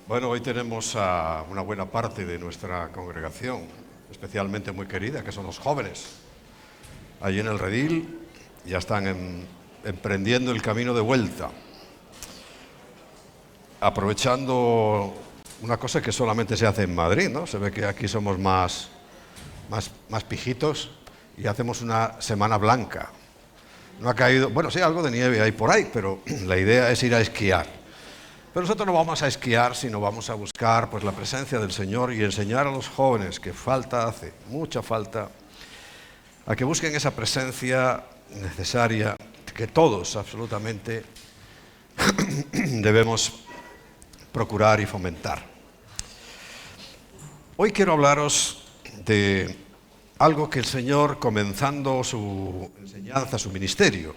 Bueno, hoy tenemos a una buena parte de nuestra congregación, especialmente muy querida, que son los jóvenes. Allí en el redil ya están emprendiendo el camino de vuelta, aprovechando una cosa que solamente se hace en Madrid, ¿no? Se ve que aquí somos más pijitos y hacemos una semana blanca. No ha caído, bueno, sí, algo de nieve hay por ahí, pero la idea es ir a esquiar. Pero nosotros no vamos a esquiar, sino vamos a buscar pues, la presencia del Señor y enseñar a los jóvenes, que falta hace, mucha falta, a que busquen esa presencia necesaria que todos absolutamente debemos procurar y fomentar. Hoy quiero hablaros de algo que el Señor, comenzando su enseñanza, su ministerio,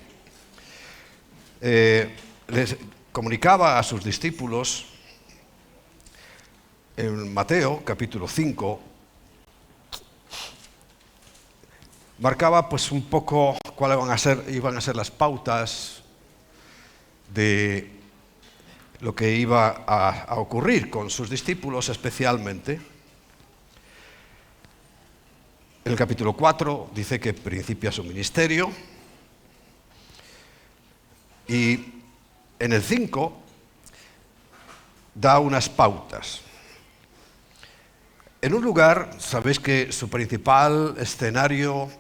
les comunicaba a sus discípulos en Mateo capítulo 5, marcaba pues un poco cuáles iban a ser las pautas de lo que iba a ocurrir con sus discípulos especialmente. En el capítulo 4 dice que principia su ministerio y en el 5 da unas pautas. En un lugar, sabéis que su principal escenario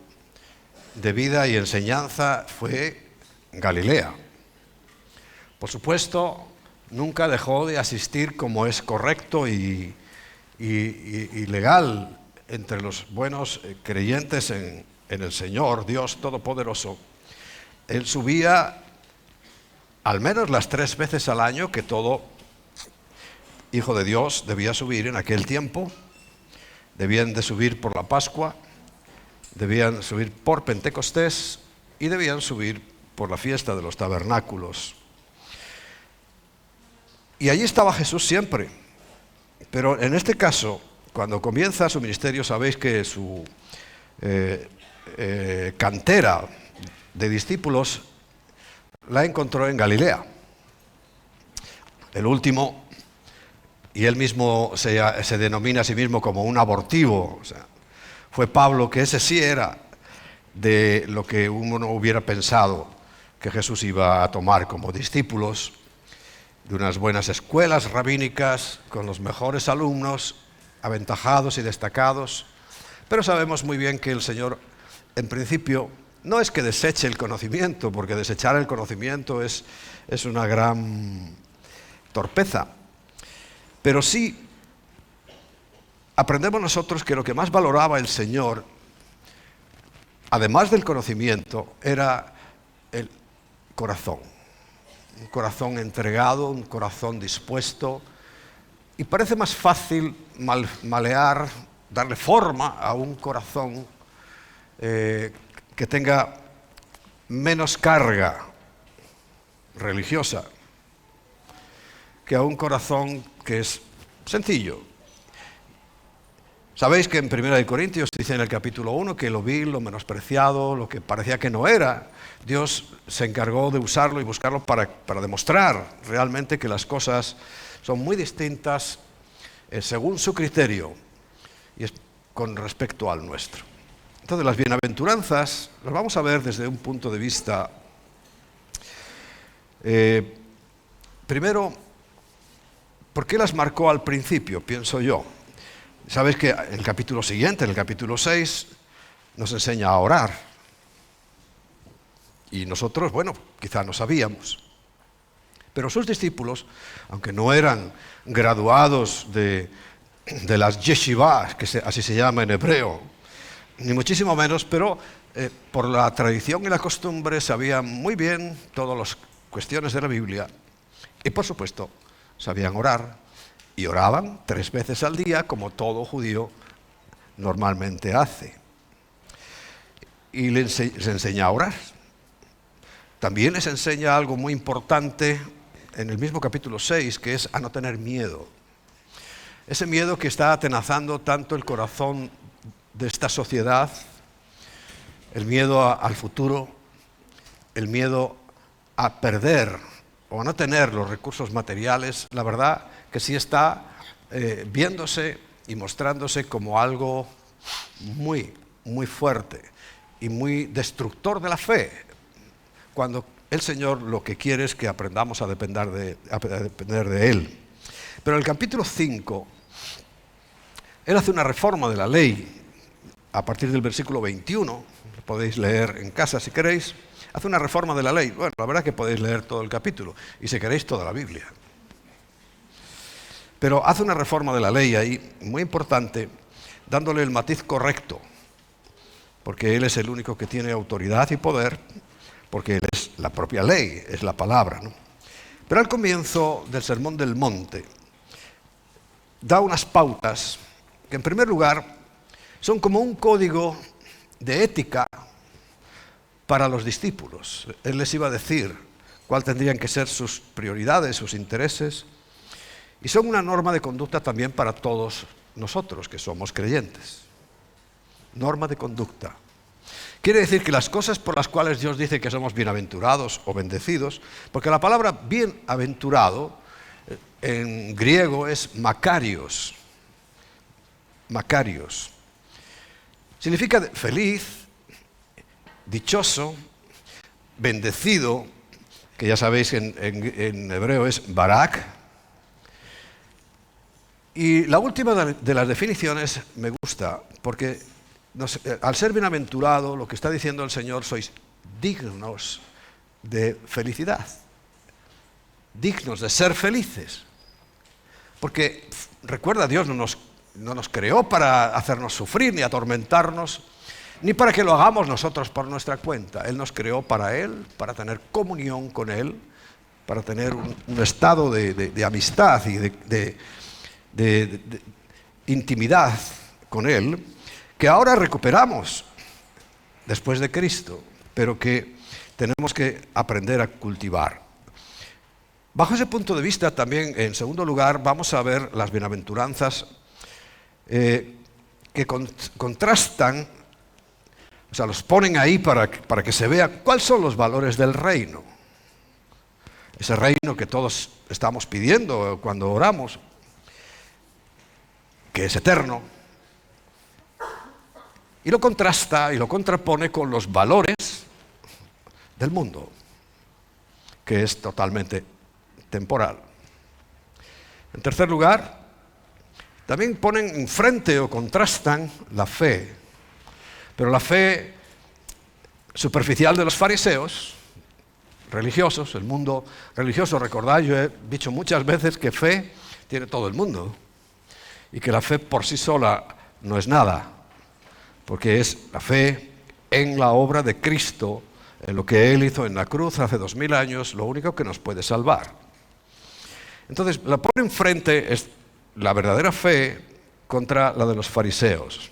de vida y enseñanza fue Galilea. Por supuesto, nunca dejó de asistir como es correcto y legal entre los buenos creyentes en el Señor, Dios Todopoderoso. Él subía al menos las 3 veces al año que todo hijo de Dios debía subir en aquel tiempo. Debían de subir por la Pascua, debían subir por Pentecostés y debían subir por la fiesta de los tabernáculos. Y allí estaba Jesús siempre. Pero en este caso, cuando comienza su ministerio, sabéis que su cantera de discípulos la encontró en Galilea. El último, y él mismo se denomina a sí mismo como un abortivo, o sea, fue Pablo, que ese sí era de lo que uno hubiera pensado que Jesús iba a tomar como discípulos, de unas buenas escuelas rabínicas, con los mejores alumnos, aventajados y destacados. Pero sabemos muy bien que el Señor, en principio, no es que deseche el conocimiento, porque desechar el conocimiento es una gran torpeza. Pero sí aprendemos nosotros que lo que más valoraba el Señor, además del conocimiento, era el corazón. Un corazón entregado, un corazón dispuesto. Y parece más fácil malear, darle forma a un corazón que tenga menos carga religiosa que a un corazón que es sencillo. Sabéis que en 1 Corintios dice en el capítulo 1 que lo vil, lo menospreciado, lo que parecía que no era, Dios se encargó de usarlo y buscarlo para demostrar realmente que las cosas son muy distintas según su criterio y es con respecto al nuestro. Entonces las bienaventuranzas las vamos a ver desde un punto de vista, primero, ¿por qué las marcó al principio? Pienso yo. Sabéis que en el capítulo siguiente, en el capítulo 6, nos enseña a orar. Y nosotros, bueno, quizá no sabíamos. Pero sus discípulos, aunque no eran graduados de las yeshivas, que así se llama en hebreo, ni muchísimo menos, pero por la tradición y la costumbre sabían muy bien todas las cuestiones de la Biblia y, por supuesto, sabían orar y oraban 3 veces al día, como todo judío normalmente hace. Y les enseña a orar. También les enseña algo muy importante en el mismo capítulo 6, que es a no tener miedo. Ese miedo que está atenazando tanto el corazón de esta sociedad, el miedo al futuro, el miedo a perder o a no tener los recursos materiales. La verdad que sí está viéndose y mostrándose como algo muy, muy fuerte y muy destructor de la fe, cuando el Señor lo que quiere es que aprendamos a depender de Él. Pero en el capítulo 5, Él hace una reforma de la ley, a partir del versículo 21, lo podéis leer en casa si queréis, hace una reforma de la ley. Bueno, la verdad es que podéis leer todo el capítulo, y si queréis toda la Biblia. Pero hace una reforma de la ley ahí, muy importante, dándole el matiz correcto, porque Él es el único que tiene autoridad y poder, porque Él es la propia ley, es la palabra, ¿no? Pero al comienzo del Sermón del Monte, da unas pautas que en primer lugar son como un código de ética para los discípulos. Él les iba a decir cuáles tendrían que ser sus prioridades, sus intereses, y son una norma de conducta también para todos nosotros que somos creyentes. Norma de conducta. Quiere decir que las cosas por las cuales Dios dice que somos bienaventurados o bendecidos, porque la palabra bienaventurado en griego es makarios. Makarios. Significa feliz, dichoso, bendecido, que ya sabéis en hebreo es barak. Y la última de las definiciones me gusta, porque al ser bienaventurado, lo que está diciendo el Señor, sois dignos de felicidad, dignos de ser felices. Porque, recuerda, Dios no nos creó para hacernos sufrir ni atormentarnos, ni para que lo hagamos nosotros por nuestra cuenta. Él nos creó para Él, para tener comunión con Él, para tener un estado de amistad y de intimidad con Él, que ahora recuperamos después de Cristo, pero que tenemos que aprender a cultivar. Bajo ese punto de vista también, en segundo lugar, vamos a ver las bienaventuranzas que contrastan, o sea, los ponen ahí para que se vea cuáles son los valores del reino. Ese reino que todos estamos pidiendo cuando oramos, que es eterno, y lo contrasta y lo contrapone con los valores del mundo, que es totalmente temporal. En tercer lugar, también ponen enfrente o contrastan la fe, pero la fe superficial de los fariseos, religiosos, el mundo religioso. Recordad, yo he dicho muchas veces que fe tiene todo el mundo y que la fe por sí sola no es nada, porque es la fe en la obra de Cristo, en lo que Él hizo en la cruz hace 2000 años, lo único que nos puede salvar. Entonces, la pone enfrente es la verdadera fe contra la de los fariseos.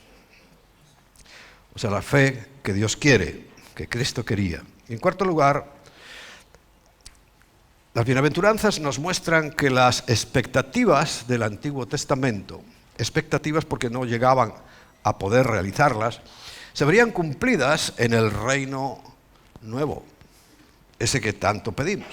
O sea, la fe que Dios quiere, que Cristo quería. Y en cuarto lugar, las bienaventuranzas nos muestran que las expectativas del Antiguo Testamento, expectativas porque no llegaban a poder realizarlas, se verían cumplidas en el reino nuevo, ese que tanto pedimos.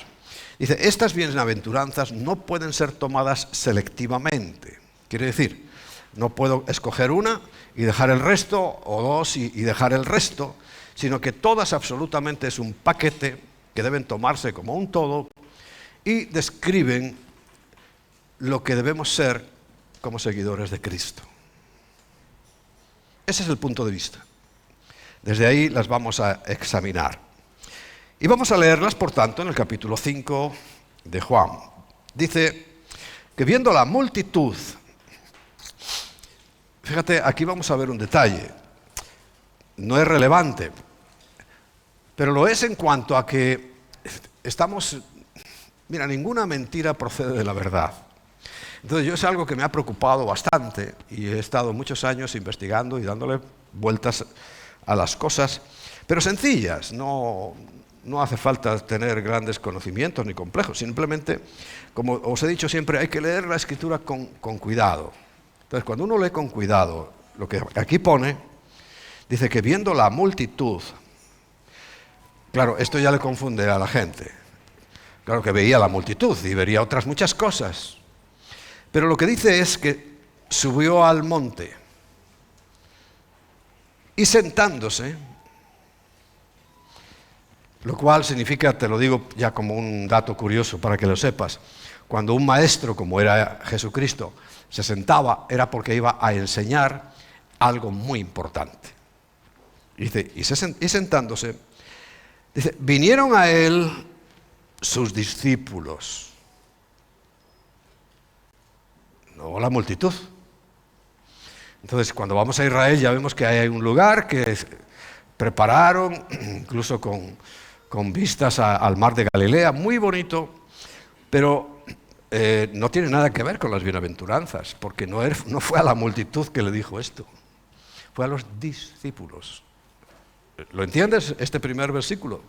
Dice, estas bienaventuranzas no pueden ser tomadas selectivamente. Quiere decir, no puedo escoger una y dejar el resto, o dos y dejar el resto, sino que todas absolutamente es un paquete que deben tomarse como un todo y describen lo que debemos ser como seguidores de Cristo. Ese es el punto de vista. Desde ahí las vamos a examinar. Y vamos a leerlas, por tanto, en el capítulo 5 de Juan. Dice que viendo la multitud, fíjate, aquí vamos a ver un detalle. No es relevante, pero lo es en cuanto a que estamos... Mira, ninguna mentira procede de la verdad. Entonces, yo es algo que me ha preocupado bastante y he estado muchos años investigando y dándole vueltas a las cosas, pero sencillas, no hace falta tener grandes conocimientos ni complejos, simplemente, como os he dicho siempre, hay que leer la Escritura con cuidado. Entonces, cuando uno lee con cuidado, lo que aquí pone, dice que viendo la multitud, claro, esto ya le confunde a la gente. Claro que veía la multitud y vería otras muchas cosas. Pero lo que dice es que subió al monte y sentándose, lo cual significa, te lo digo ya como un dato curioso para que lo sepas, cuando un maestro como era Jesucristo se sentaba era porque iba a enseñar algo muy importante. Dice, y sentándose, dice, vinieron a él sus discípulos, no la multitud. Entonces, cuando vamos a Israel ya vemos que hay un lugar que prepararon, incluso con vistas al mar de Galilea, muy bonito, pero no tiene nada que ver con las bienaventuranzas, porque no fue a la multitud que le dijo esto, fue a los discípulos. ¿Lo entiendes, este primer versículo?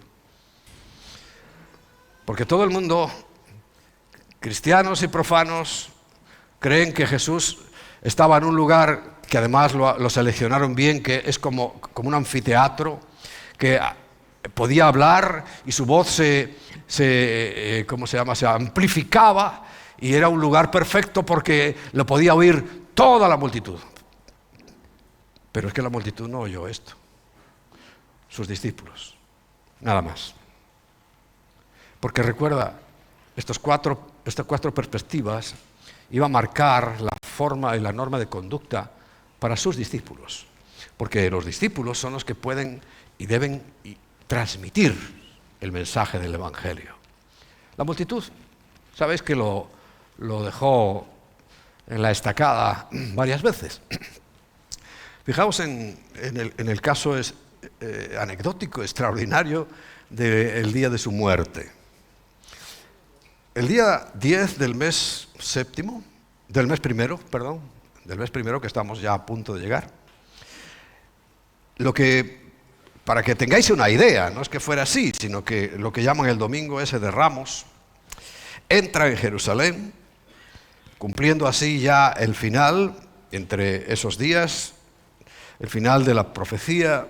Porque todo el mundo, cristianos y profanos, creen que Jesús estaba en un lugar que además lo seleccionaron bien, que es como un anfiteatro, que podía hablar y su voz se amplificaba y era un lugar perfecto porque lo podía oír toda la multitud. Pero es que la multitud no oyó esto, sus discípulos, nada más. Porque recuerda, estas cuatro perspectivas iban a marcar la forma y la norma de conducta para sus discípulos. Porque los discípulos son los que pueden y deben transmitir el mensaje del Evangelio. La multitud, sabéis que lo dejó en la estacada varias veces. Fijaos en el caso anecdótico, extraordinario, del día de su muerte. El día 10 del mes primero, que estamos ya a punto de llegar, para que tengáis una idea, no es que fuera así, sino que lo que llaman el domingo ese de Ramos, entra en Jerusalén, cumpliendo así ya el final, entre esos días, el final de la profecía,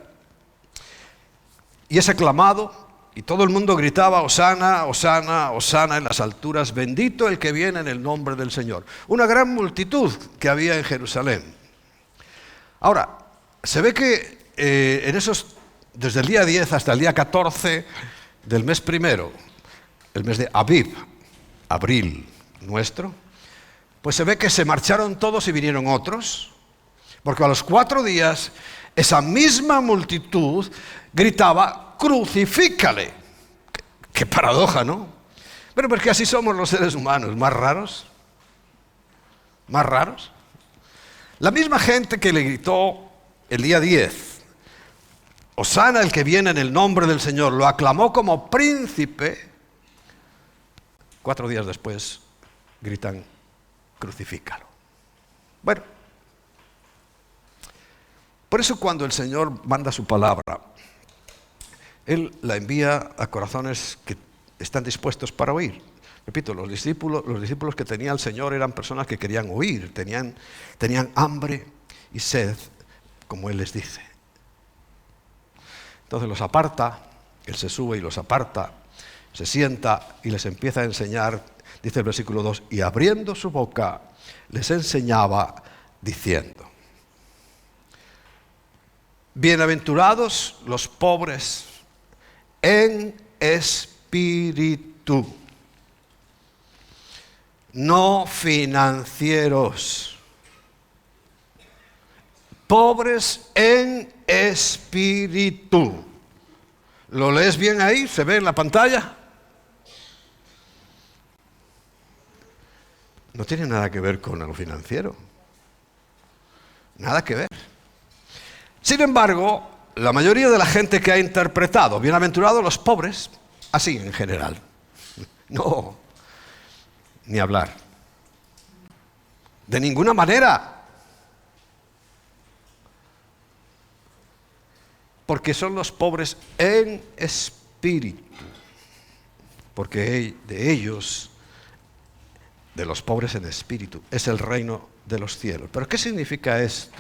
y es aclamado, y todo el mundo gritaba, Hosana, Hosana, Hosana en las alturas, bendito el que viene en el nombre del Señor. Una gran multitud que había en Jerusalén. Ahora, se ve que desde el día 10 hasta el día 14 del mes primero, el mes de Abib, abril nuestro, pues se ve que se marcharon todos y vinieron otros, porque a los 4 días esa misma multitud gritaba, crucifícale. Qué paradoja, ¿no? Pero porque así somos los seres humanos, más raros. La misma gente que le gritó el día 10, Hosana el que viene en el nombre del Señor, lo aclamó como príncipe, 4 días después gritan, crucifícalo. Bueno, por eso cuando el Señor manda su palabra, Él la envía a corazones que están dispuestos para oír. Repito, los discípulos que tenía el Señor eran personas que querían oír, tenían hambre y sed, como Él les dice. Entonces los aparta, Él se sube y los aparta, se sienta y les empieza a enseñar, dice el versículo 2, y abriendo su boca les enseñaba diciendo, bienaventurados los pobres en espíritu, no financieros, pobres en espíritu. ¿Lo lees bien ahí? ¿Se ve en la pantalla? No tiene nada que ver con lo financiero. Nada que ver. Sin embargo, la mayoría de la gente que ha interpretado bienaventurados los pobres, así en general. No, ni hablar. De ninguna manera. Porque son los pobres en espíritu. Porque de ellos, de los pobres en espíritu, es el reino de los cielos. ¿Pero qué significa esto?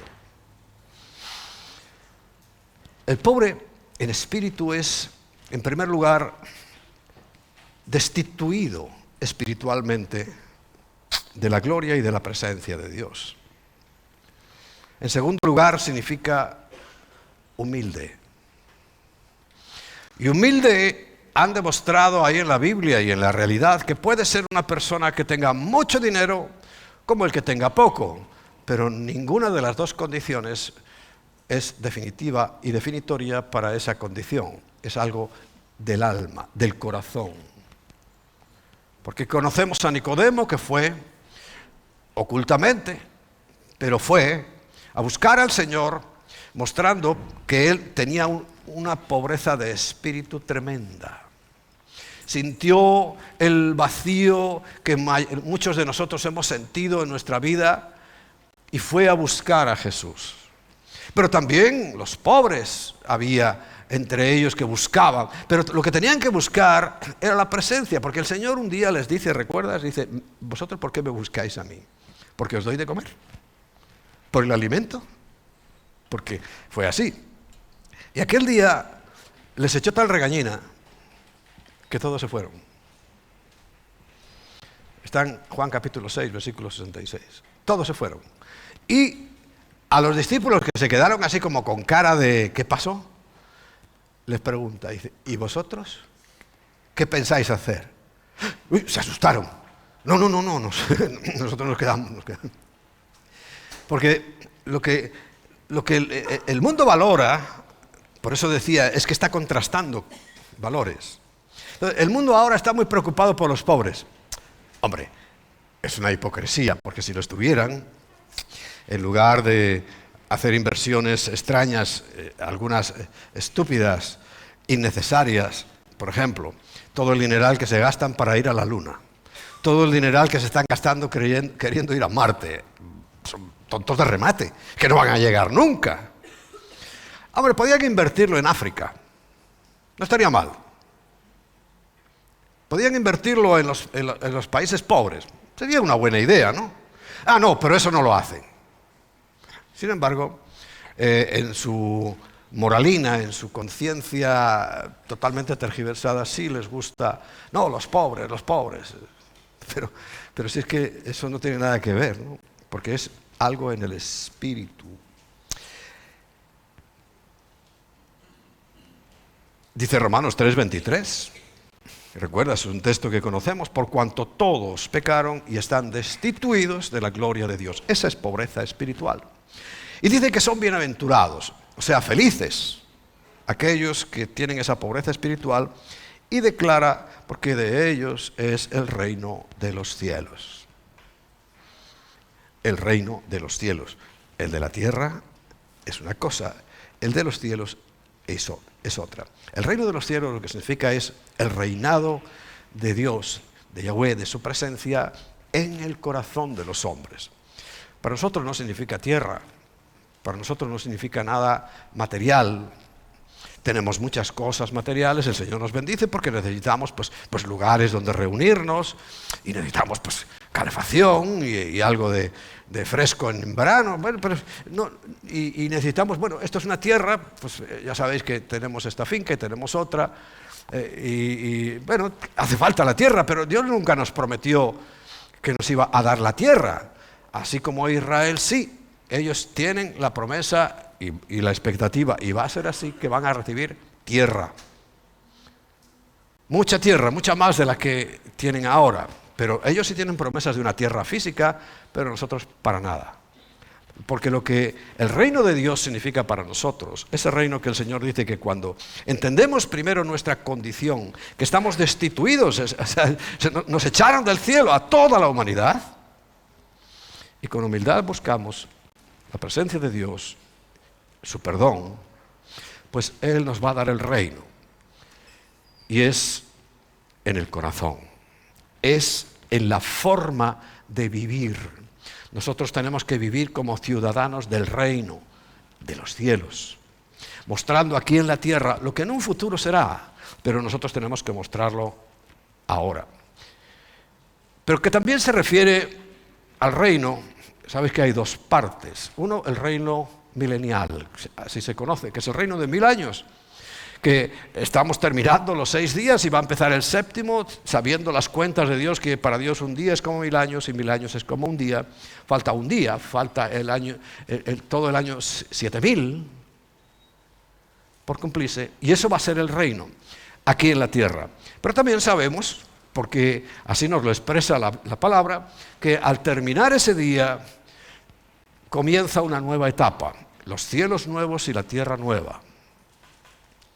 El pobre en espíritu es, en primer lugar, destituido espiritualmente de la gloria y de la presencia de Dios. En segundo lugar, significa humilde. Y humilde han demostrado ahí en la Biblia y en la realidad que puede ser una persona que tenga mucho dinero como el que tenga poco, pero ninguna de las dos condiciones es definitiva y definitoria para esa condición. Es algo del alma, del corazón. Porque conocemos a Nicodemo, que fue ocultamente, pero fue a buscar al Señor, mostrando que él tenía una pobreza de espíritu tremenda. Sintió el vacío que muchos de nosotros hemos sentido en nuestra vida y fue a buscar a Jesús. Pero también los pobres había entre ellos que buscaban, pero lo que tenían que buscar era la presencia, porque el Señor un día les dice, ¿recuerdas? Dice, ¿vosotros por qué me buscáis a mí? ¿Porque os doy de comer? ¿Por el alimento? Porque fue así. Y aquel día les echó tal regañina que todos se fueron. Está en Juan capítulo 6, versículo 66. Todos se fueron. Y a los discípulos que se quedaron así como con cara de ¿qué pasó? Les pregunta, dice, ¿y vosotros qué pensáis hacer? Uy, se asustaron. No, nosotros nos quedamos. Porque lo que el mundo valora, por eso decía, es que está contrastando valores. Entonces, el mundo ahora está muy preocupado por los pobres. Hombre, es una hipocresía, porque si lo estuvieran, en lugar de hacer inversiones extrañas, algunas estúpidas, innecesarias, por ejemplo, todo el dineral que se gastan para ir a la Luna, todo el dineral que se están gastando queriendo ir a Marte, son tontos de remate, que no van a llegar nunca. Hombre, podían invertirlo en África, no estaría mal. Podían invertirlo en los países pobres, sería una buena idea, ¿no? Ah, no, pero eso no lo hacen. Sin embargo, en su moralina, en su conciencia totalmente tergiversada, sí les gusta, no, los pobres. Pero si es que eso no tiene nada que ver, ¿no? Porque es algo en el espíritu. Dice Romanos 3:23. Recuerda, es un texto que conocemos, por cuanto todos pecaron y están destituidos de la gloria de Dios. Esa es pobreza espiritual. Y dice que son bienaventurados, o sea, felices, aquellos que tienen esa pobreza espiritual, y declara, porque de ellos es el reino de los cielos. El reino de los cielos. El de la tierra es una cosa, el de los cielos es otra. El reino de los cielos lo que significa es el reinado de Dios, de Yahweh, de su presencia en el corazón de los hombres. Para nosotros no significa tierra, para nosotros no significa nada material. Tenemos muchas cosas materiales, el Señor nos bendice porque necesitamos pues lugares donde reunirnos y necesitamos pues calefacción y algo de fresco en verano. Bueno, pero no, y necesitamos, bueno, esto es una tierra, pues ya sabéis que tenemos esta finca y tenemos otra, y bueno, hace falta la tierra, pero Dios nunca nos prometió que nos iba a dar la tierra, así como Israel sí. Ellos tienen la promesa y la expectativa, y va a ser así, que van a recibir tierra. Mucha tierra, mucha más de la que tienen ahora. Pero ellos sí tienen promesas de una tierra física, pero nosotros para nada. Porque lo que el reino de Dios significa para nosotros, ese reino que el Señor dice que cuando entendemos primero nuestra condición, que estamos destituidos, o sea, nos echaron del cielo a toda la humanidad, y con humildad buscamos la presencia de Dios, su perdón, pues Él nos va a dar el reino. Y es en el corazón, es en la forma de vivir. Nosotros tenemos que vivir como ciudadanos del reino de los cielos, mostrando aquí en la tierra lo que en un futuro será, pero nosotros tenemos que mostrarlo ahora. Pero que también se refiere al reino. Sabéis que hay dos partes. Uno, el reino milenial, así se conoce, que es el reino de 1000 años, que estamos terminando los 6 días y va a empezar el 7º, sabiendo las cuentas de Dios, que para Dios un día es como 1000 años y 1000 años es como un día. Falta un día, falta el año, todo el año 7000 por cumplirse, y eso va a ser el reino aquí en la tierra. Pero también sabemos, porque así nos lo expresa la palabra, que al terminar ese día comienza una nueva etapa, los cielos nuevos y la tierra nueva.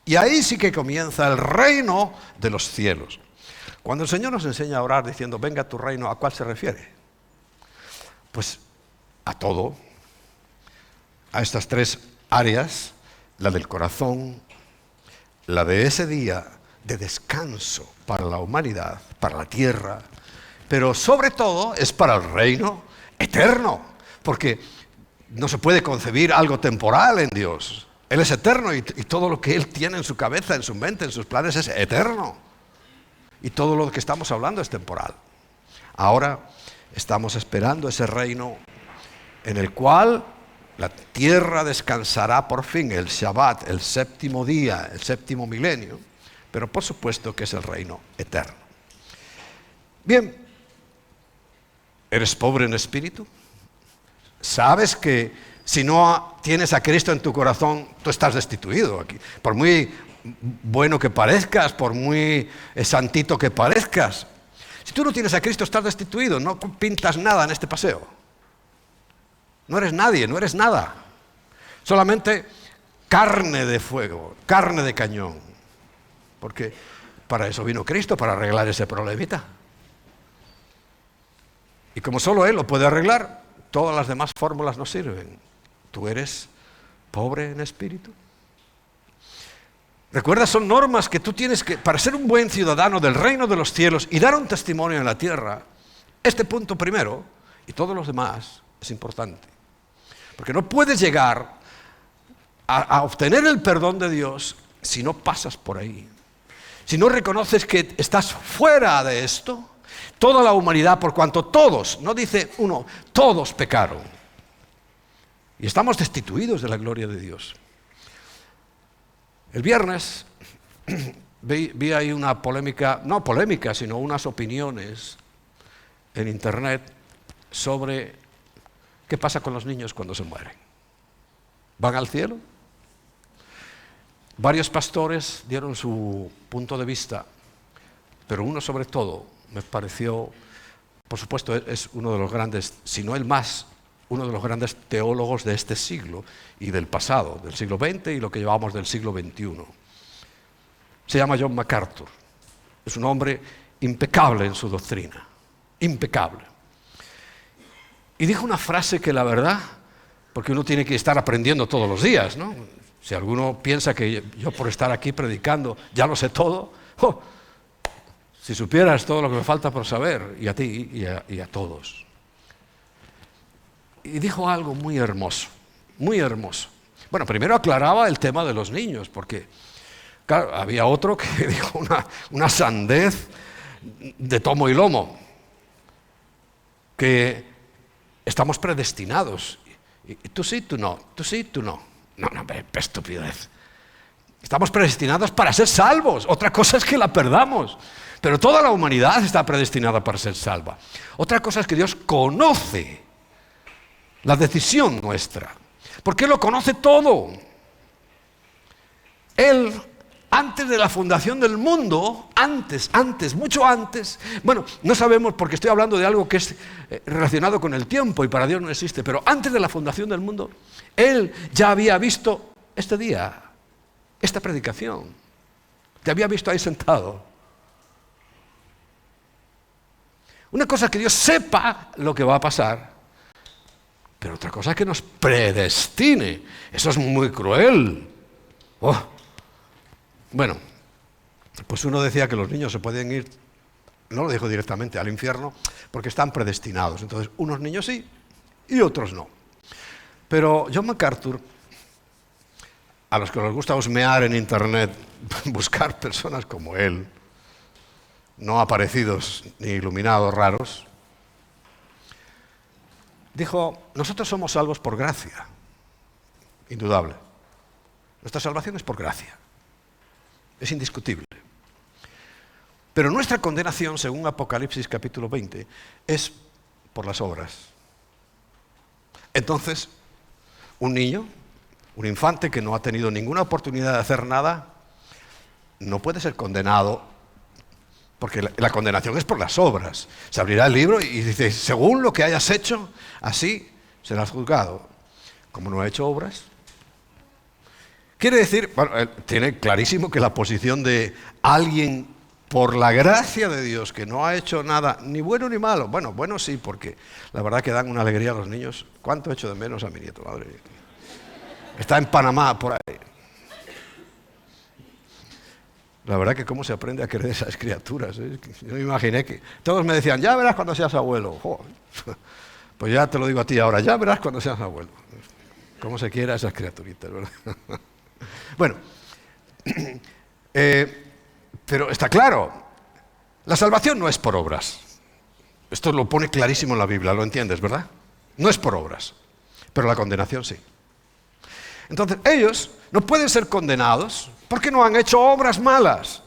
Y ahí sí que comienza el reino de los cielos. Cuando el Señor nos enseña a orar diciendo, venga tu reino, ¿a cuál se refiere? Pues a todo, a estas 3 áreas, la del corazón, la de ese día de descanso para la humanidad, para la tierra, pero sobre todo es para el reino eterno, porque no se puede concebir algo temporal en Dios. Él es eterno y todo lo que Él tiene en su cabeza, en su mente, en sus planes es eterno. Y todo lo que estamos hablando es temporal. Ahora estamos esperando ese reino en el cual la tierra descansará por fin, el Shabbat, el 7º día, el 7º milenio, pero por supuesto que es el reino eterno. Bien, ¿eres pobre en espíritu? ¿Sabes que si no tienes a Cristo en tu corazón, tú estás destituido aquí? Por muy bueno que parezcas, por muy santito que parezcas, si tú no tienes a Cristo, estás destituido, no pintas nada en este paseo. No eres nadie, no eres nada. Solamente carne de fuego, carne de cañón. Porque para eso vino Cristo, para arreglar ese problemita. Y como solo Él lo puede arreglar, todas las demás fórmulas no sirven. ¿Tú eres pobre en espíritu? Recuerda, son normas que tú tienes que, para ser un buen ciudadano del reino de los cielos y dar un testimonio en la tierra, este punto primero y todos los demás es importante. Porque no puedes llegar a obtener el perdón de Dios si no pasas por ahí. Si no reconoces que estás fuera de esto, toda la humanidad, por cuanto todos, no dice uno, todos pecaron. Y estamos destituidos de la gloria de Dios. El viernes vi ahí una polémica, no polémica, sino unas opiniones en internet sobre qué pasa con los niños cuando se mueren. ¿Van al cielo? Varios pastores dieron su punto de vista, pero uno sobre todo me pareció, por supuesto, es uno de los grandes, si no el más, uno de los grandes teólogos de este siglo y del pasado, del siglo XX y lo que llevamos del siglo XXI. Se llama John MacArthur. Es un hombre impecable en su doctrina, impecable. Y dijo una frase que la verdad, porque uno tiene que estar aprendiendo todos los días, ¿no? Si alguno piensa que yo por estar aquí predicando ya lo sé todo, si supieras todo lo que me falta por saber, y a ti y a todos. Y dijo algo muy hermoso, muy hermoso. Bueno, primero aclaraba el tema de los niños, porque claro, había otro que dijo una sandez de tomo y lomo, que estamos predestinados. Y tú sí, tú no, tú sí, tú no. No, estupidez. Estamos predestinados para ser salvos. Otra cosa es que la perdamos. Pero toda la humanidad está predestinada para ser salva. Otra cosa es que Dios conoce la decisión nuestra. Porque Él lo conoce todo. Él, antes de la fundación del mundo, mucho antes, bueno, no sabemos porque estoy hablando de algo que es relacionado con el tiempo y para Dios no existe, pero antes de la fundación del mundo, Él ya había visto este día, esta predicación, te había visto ahí sentado. Una cosa es que Dios sepa lo que va a pasar, pero otra cosa es que nos predestine. Eso es muy cruel. Bueno, pues uno decía que los niños se pueden ir, no lo dijo directamente, al infierno, porque están predestinados. Entonces, unos niños sí y otros no. Pero John MacArthur, a los que les gusta husmear en internet, buscar personas como él, no aparecidos ni iluminados raros, dijo, nosotros somos salvos por gracia, indudable. Nuestra salvación es por gracia. es indiscutible. Pero nuestra condenación, según Apocalipsis capítulo 20, es por las obras. Entonces, un niño, un infante que no ha tenido ninguna oportunidad de hacer nada, no puede ser condenado, porque la condenación es por las obras. Se abrirá el libro y dice, según lo que hayas hecho, así serás juzgado. Como no ha hecho obras. Quiere decir, bueno, tiene clarísimo que la posición de alguien por la gracia de Dios que no ha hecho nada, ni bueno ni malo. Bueno, bueno sí, porque la verdad que dan una alegría a los niños. ¿Cuánto echo de menos a mi nieto, madre mía? Está en Panamá, por ahí. La verdad que cómo se aprende a querer esas criaturas. Yo me imaginé que todos me decían, ya verás cuando seas abuelo. Joder. Pues ya te lo digo a ti ahora, ya verás cuando seas abuelo. Cómo se quiera a esas criaturitas, ¿verdad? Bueno, pero está claro, la salvación no es por obras. Esto lo pone clarísimo en la Biblia, lo entiendes, ¿verdad? No es por obras, pero la condenación sí. Entonces, ellos no pueden ser condenados porque no han hecho obras malas.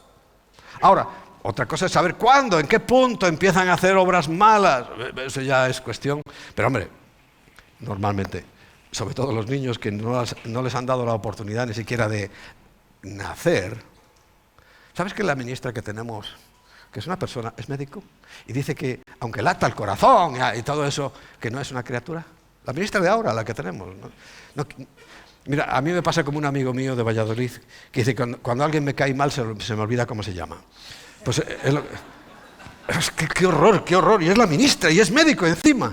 Ahora, otra cosa es saber cuándo, en qué punto empiezan a hacer obras malas. Eso ya es cuestión. Pero hombre, normalmente, sobre todo los niños que no les han dado la oportunidad ni siquiera de nacer. ¿Sabes que la ministra que tenemos, que es una persona, es médico? Y dice que, aunque lata el corazón y todo eso, que no es una criatura. La ministra de ahora, la que tenemos. Mira, a mí me pasa como un amigo mío de Valladolid, que dice que cuando alguien me cae mal se me olvida cómo se llama. Pues qué horror, y es la ministra, y es médico encima.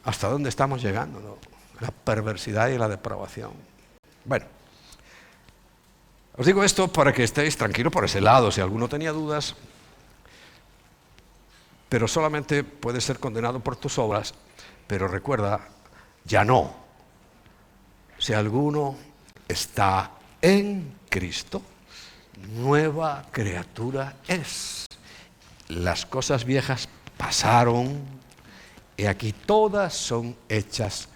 ¿Hasta dónde estamos llegando, no? La perversidad y la depravación. Bueno, os digo esto para que estéis tranquilos por ese lado, si alguno tenía dudas, pero solamente puedes ser condenado por tus obras, pero recuerda, ya no. Si alguno está en Cristo, nueva criatura es. Las cosas viejas pasaron y aquí todas son hechas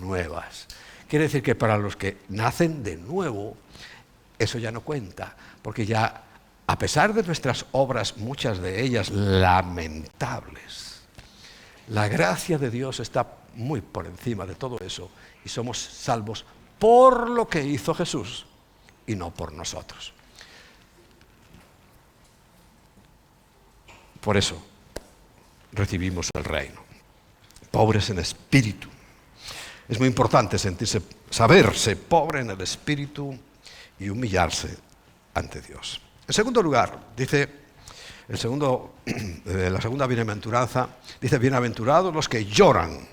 nuevas. Quiere decir que para los que nacen de nuevo, eso ya no cuenta, porque ya, a pesar de nuestras obras, muchas de ellas lamentables, la gracia de Dios está muy por encima de todo eso y somos salvos por lo que hizo Jesús y no por nosotros. Por eso recibimos el reino. Pobres en espíritu. Es muy importante saberse pobre en el espíritu y humillarse ante Dios. En segundo lugar, dice la segunda bienaventuranza, dice, bienaventurados los que lloran.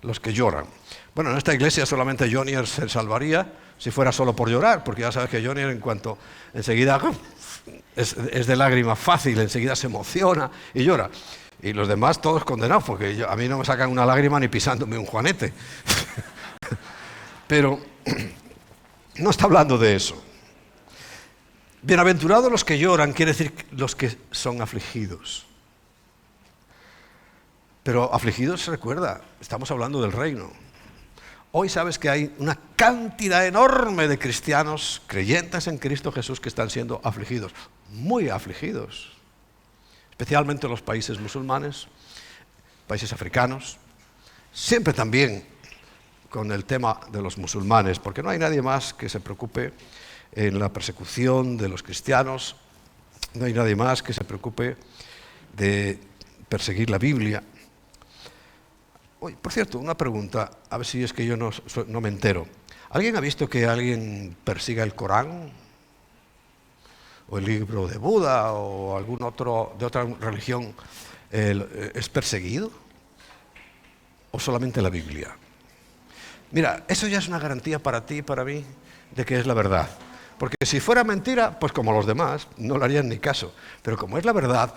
Los que lloran. Bueno, en esta iglesia solamente Jonier se salvaría si fuera solo por llorar, porque ya sabes que Jonier enseguida es de lágrima fácil, enseguida se emociona y llora. Y los demás todos condenados, porque a mí no me sacan una lágrima ni pisándome un juanete. Pero no está hablando de eso. Bienaventurados los que lloran, quiere decir los que son afligidos. Pero afligidos, recuerda, estamos hablando del reino. Hoy sabes que hay una cantidad enorme de cristianos, creyentes en Cristo Jesús, que están siendo afligidos, muy afligidos. Especialmente en los países musulmanes, países africanos. Siempre también con el tema de los musulmanes, porque no hay nadie más que se preocupe en la persecución de los cristianos, no hay nadie más que se preocupe de perseguir la Biblia. Oye, por cierto, una pregunta, a ver si es que yo no me entero. ¿Alguien ha visto que alguien persiga el Corán? ¿O el libro de Buda? ¿O algún otro de otra religión es perseguido? ¿O solamente la Biblia? Mira, eso ya es una garantía para ti y para mí de que es la verdad. Porque si fuera mentira, pues como los demás, no le harían ni caso. Pero como es la verdad,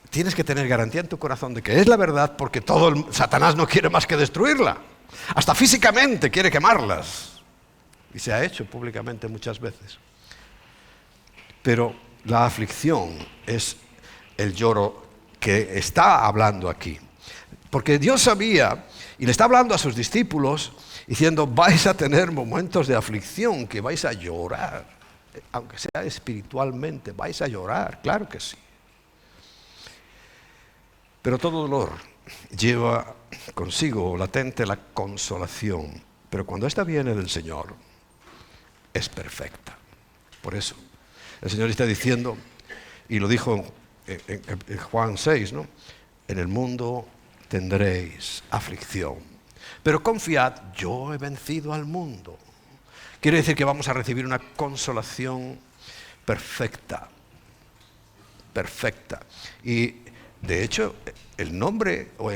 tienes que tener garantía en tu corazón de que es la verdad, porque Satanás no quiere más que destruirla. Hasta físicamente quiere quemarlas. Y se ha hecho públicamente muchas veces. Pero la aflicción es el lloro que está hablando aquí. Porque Dios sabía, y le está hablando a sus discípulos, diciendo, vais a tener momentos de aflicción, que vais a llorar, aunque sea espiritualmente, vais a llorar, claro que sí. Pero todo dolor lleva consigo latente la consolación, pero cuando esta viene del Señor, es perfecta. Por eso, el Señor está diciendo, y lo dijo en Juan 6, ¿no? En el mundo tendréis aflicción, pero confiad, yo he vencido al mundo. Quiere decir que vamos a recibir una consolación perfecta, perfecta. Y de hecho, el nombre, o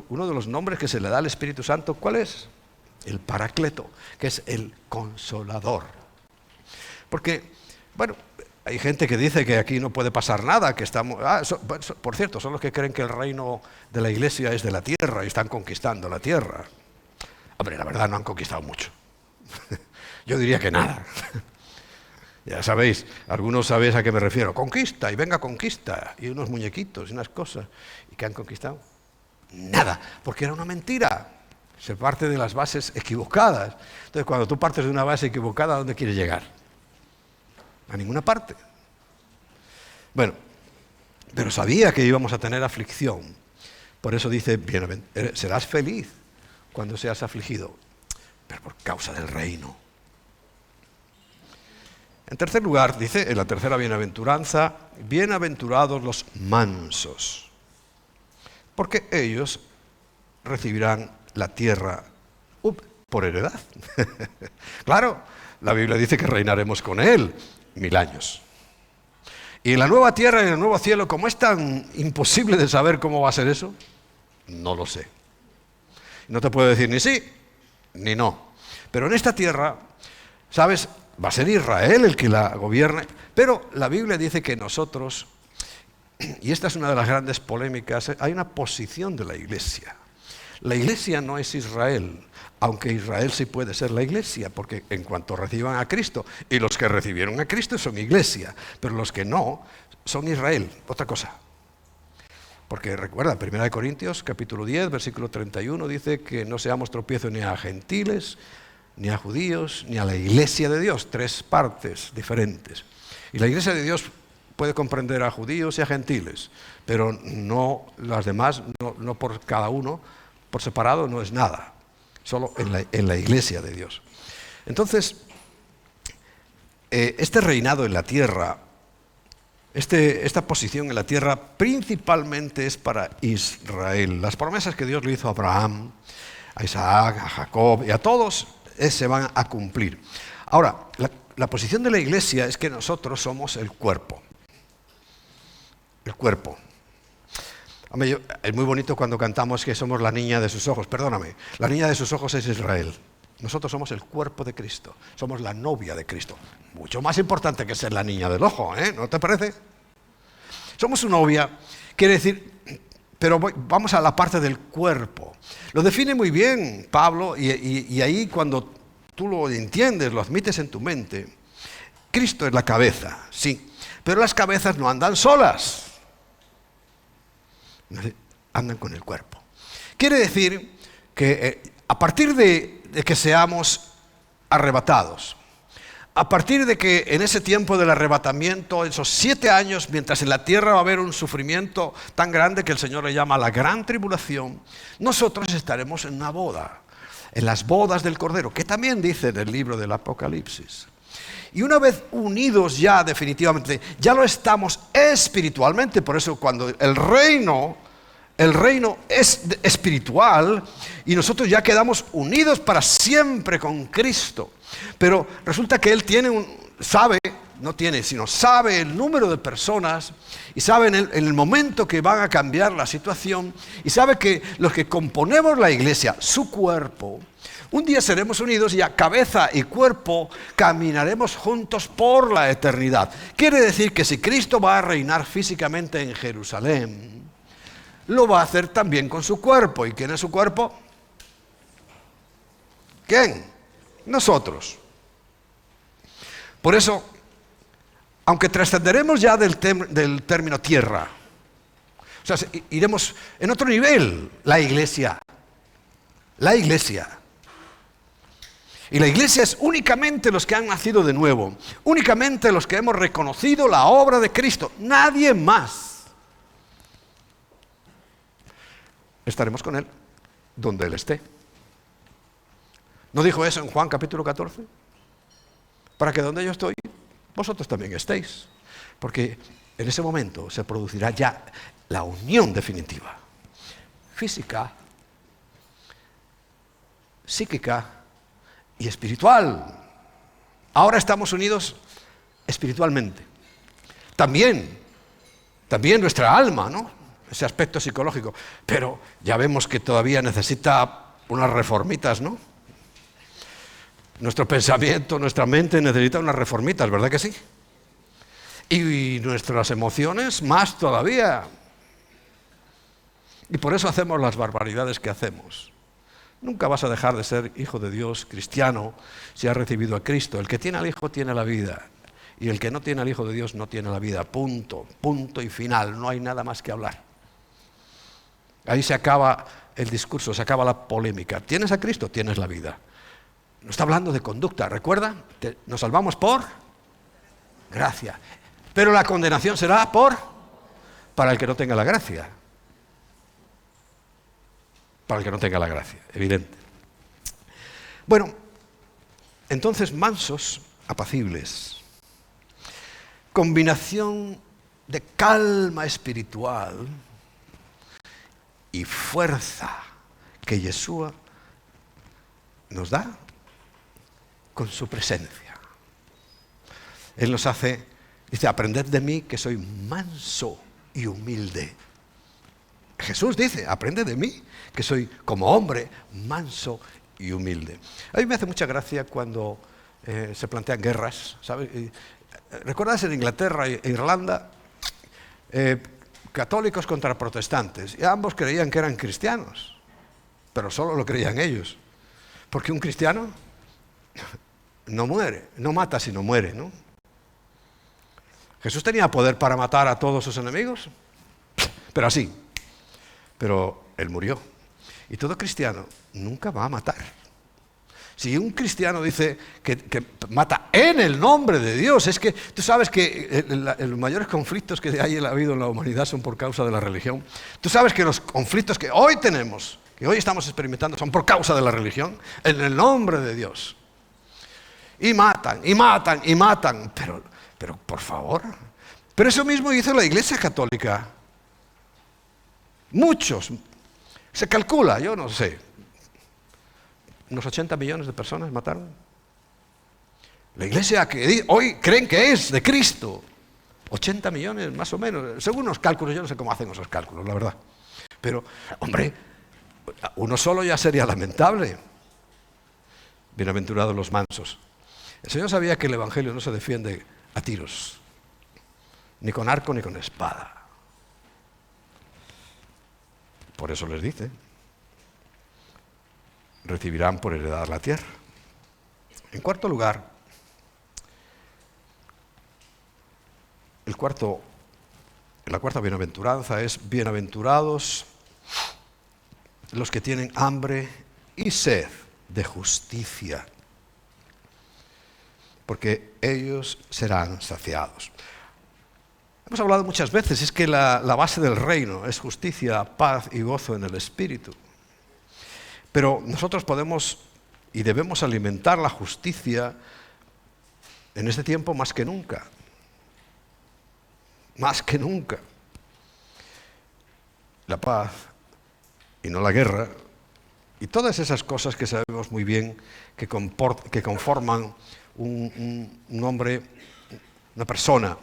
uno de los nombres que se le da al Espíritu Santo, ¿cuál es? El Paracleto, que es el Consolador. Porque, bueno, hay gente que dice que aquí no puede pasar nada, que estamos... por cierto, son los que creen que el reino de la Iglesia es de la tierra y están conquistando la tierra. Hombre, la verdad no han conquistado mucho. Yo diría que nada. Ya sabéis, algunos sabéis a qué me refiero. Conquista, y venga conquista, y unos muñequitos y unas cosas. ¿Y qué han conquistado? Nada, porque era una mentira. Se parte de las bases equivocadas. Entonces, cuando tú partes de una base equivocada, ¿a dónde quieres llegar? A ninguna parte. Bueno, pero sabía que íbamos a tener aflicción. Por eso dice, serás feliz cuando seas afligido, pero por causa del reino. En tercer lugar, dice, en la tercera bienaventuranza, bienaventurados los mansos, porque ellos recibirán la tierra por heredad. Claro, la Biblia dice que reinaremos con Él 1000 años. Y en la nueva tierra y en el nuevo cielo, como es tan imposible de saber cómo va a ser eso, no lo sé. No te puedo decir ni sí, ni no. Pero en esta tierra, ¿sabes? Va a ser Israel el que la gobierne, pero la Biblia dice que nosotros, y esta es una de las grandes polémicas, hay una posición de la Iglesia. La Iglesia no es Israel, aunque Israel sí puede ser la Iglesia, porque en cuanto reciban a Cristo, y los que recibieron a Cristo son Iglesia, pero los que no, son Israel, otra cosa. Porque recuerda, 1 Corintios capítulo 10, versículo 31, dice que no seamos tropiezo ni a gentiles, ni a judíos, ni a la Iglesia de Dios, 3 partes diferentes. Y la Iglesia de Dios puede comprender a judíos y a gentiles, pero no las demás, no por cada uno, por separado no es nada, solo en la Iglesia de Dios. Entonces, este reinado en la tierra, esta posición en la tierra principalmente es para Israel. Las promesas que Dios le hizo a Abraham, a Isaac, a Jacob y a todos, se van a cumplir. Ahora, la posición de la Iglesia es que nosotros somos el cuerpo. El cuerpo. Hombre, es muy bonito cuando cantamos que somos la niña de sus ojos. Perdóname, la niña de sus ojos es Israel. Nosotros somos el cuerpo de Cristo. Somos la novia de Cristo. Mucho más importante que ser la niña del ojo, ¿eh? ¿No te parece? Somos su novia, quiere decir... Pero vamos a la parte del cuerpo. Lo define muy bien Pablo y ahí cuando tú lo entiendes, lo admites en tu mente, Cristo es la cabeza, sí, pero las cabezas no andan solas, andan con el cuerpo. Quiere decir que a partir de que seamos arrebatados, a partir de que en ese tiempo del arrebatamiento, esos 7 años, mientras en la tierra va a haber un sufrimiento tan grande que el Señor le llama la gran tribulación, nosotros estaremos en una boda, en las bodas del Cordero, que también dice en el libro del Apocalipsis. Y una vez unidos ya definitivamente, ya lo estamos espiritualmente, por eso cuando el reino es espiritual y nosotros ya quedamos unidos para siempre con Cristo. Pero resulta que Él sabe el número de personas y sabe en el momento que van a cambiar la situación y sabe que los que componemos la iglesia, su cuerpo, un día seremos unidos y a cabeza y cuerpo caminaremos juntos por la eternidad. Quiere decir que si Cristo va a reinar físicamente en Jerusalén, lo va a hacer también con su cuerpo. ¿Y quién es su cuerpo? ¿Quién? Nosotros. Por eso, aunque trascenderemos ya del término tierra, o sea, iremos en otro nivel, la iglesia. Y la iglesia es únicamente los que han nacido de nuevo, únicamente los que hemos reconocido la obra de Cristo, nadie más. Estaremos con Él donde Él esté. ¿No dijo eso en Juan capítulo 14? Para que donde yo estoy, vosotros también estéis. Porque en ese momento se producirá ya la unión definitiva, física, psíquica y espiritual. Ahora estamos unidos espiritualmente. También nuestra alma, ¿no? Ese aspecto psicológico. Pero ya vemos que todavía necesita unas reformitas, ¿no? Nuestro pensamiento, nuestra mente necesita unas reformitas, ¿verdad que sí? Y nuestras emociones más todavía. Y por eso hacemos las barbaridades que hacemos. Nunca vas a dejar de ser hijo de Dios, cristiano, si has recibido a Cristo. El que tiene al Hijo tiene la vida. Y el que no tiene al Hijo de Dios no tiene la vida. Punto, punto y final. No hay nada más que hablar. Ahí se acaba el discurso, se acaba la polémica. ¿Tienes a Cristo? Tienes la vida. No está hablando de conducta, ¿recuerda? Nos salvamos por gracia. Pero la condenación será para el que no tenga la gracia. Para el que no tenga la gracia, evidente. Bueno, entonces mansos, apacibles. Combinación de calma espiritual y fuerza que Yeshua nos da con su presencia. Él nos hace, dice, aprended de mí que soy manso y humilde. Jesús dice, aprende de mí, que soy como hombre manso y humilde. A mí me hace mucha gracia cuando se plantean guerras, ¿sabes? ¿Recuerdas en Inglaterra e Irlanda? Católicos contra protestantes, y ambos creían que eran cristianos, pero solo lo creían ellos. Porque un cristiano no muere, no mata sino muere, ¿no? ¿Jesús tenía poder para matar a todos sus enemigos? Pero así. Pero Él murió. Y todo cristiano nunca va a matar. Si un cristiano dice que mata en el nombre de Dios, es que tú sabes que los mayores conflictos que hay habido en la humanidad son por causa de la religión. Tú sabes que los conflictos que hoy tenemos, que hoy estamos experimentando, son por causa de la religión, en el nombre de Dios. Y matan, y matan, y matan. Pero por favor. Pero eso mismo hizo la Iglesia Católica. Muchos. Se calcula, yo no sé, unos 80 millones de personas mataron. La iglesia que hoy creen que es de Cristo, 80 millones más o menos, según los cálculos, yo no sé cómo hacen esos cálculos, la verdad. Pero, hombre, uno solo ya sería lamentable. Bienaventurados los mansos. El Señor sabía que el Evangelio no se defiende a tiros, ni con arco ni con espada. Por eso les dice, recibirán por heredad la tierra. En cuarto lugar, la cuarta bienaventuranza es bienaventurados los que tienen hambre y sed de justicia, porque ellos serán saciados. Hemos hablado muchas veces, es que la base del reino es justicia, paz y gozo en el Espíritu. Pero nosotros podemos y debemos alimentar la justicia en este tiempo más que nunca. Más que nunca. La paz y no la guerra. Y todas esas cosas que sabemos muy bien que conforman un hombre, una persona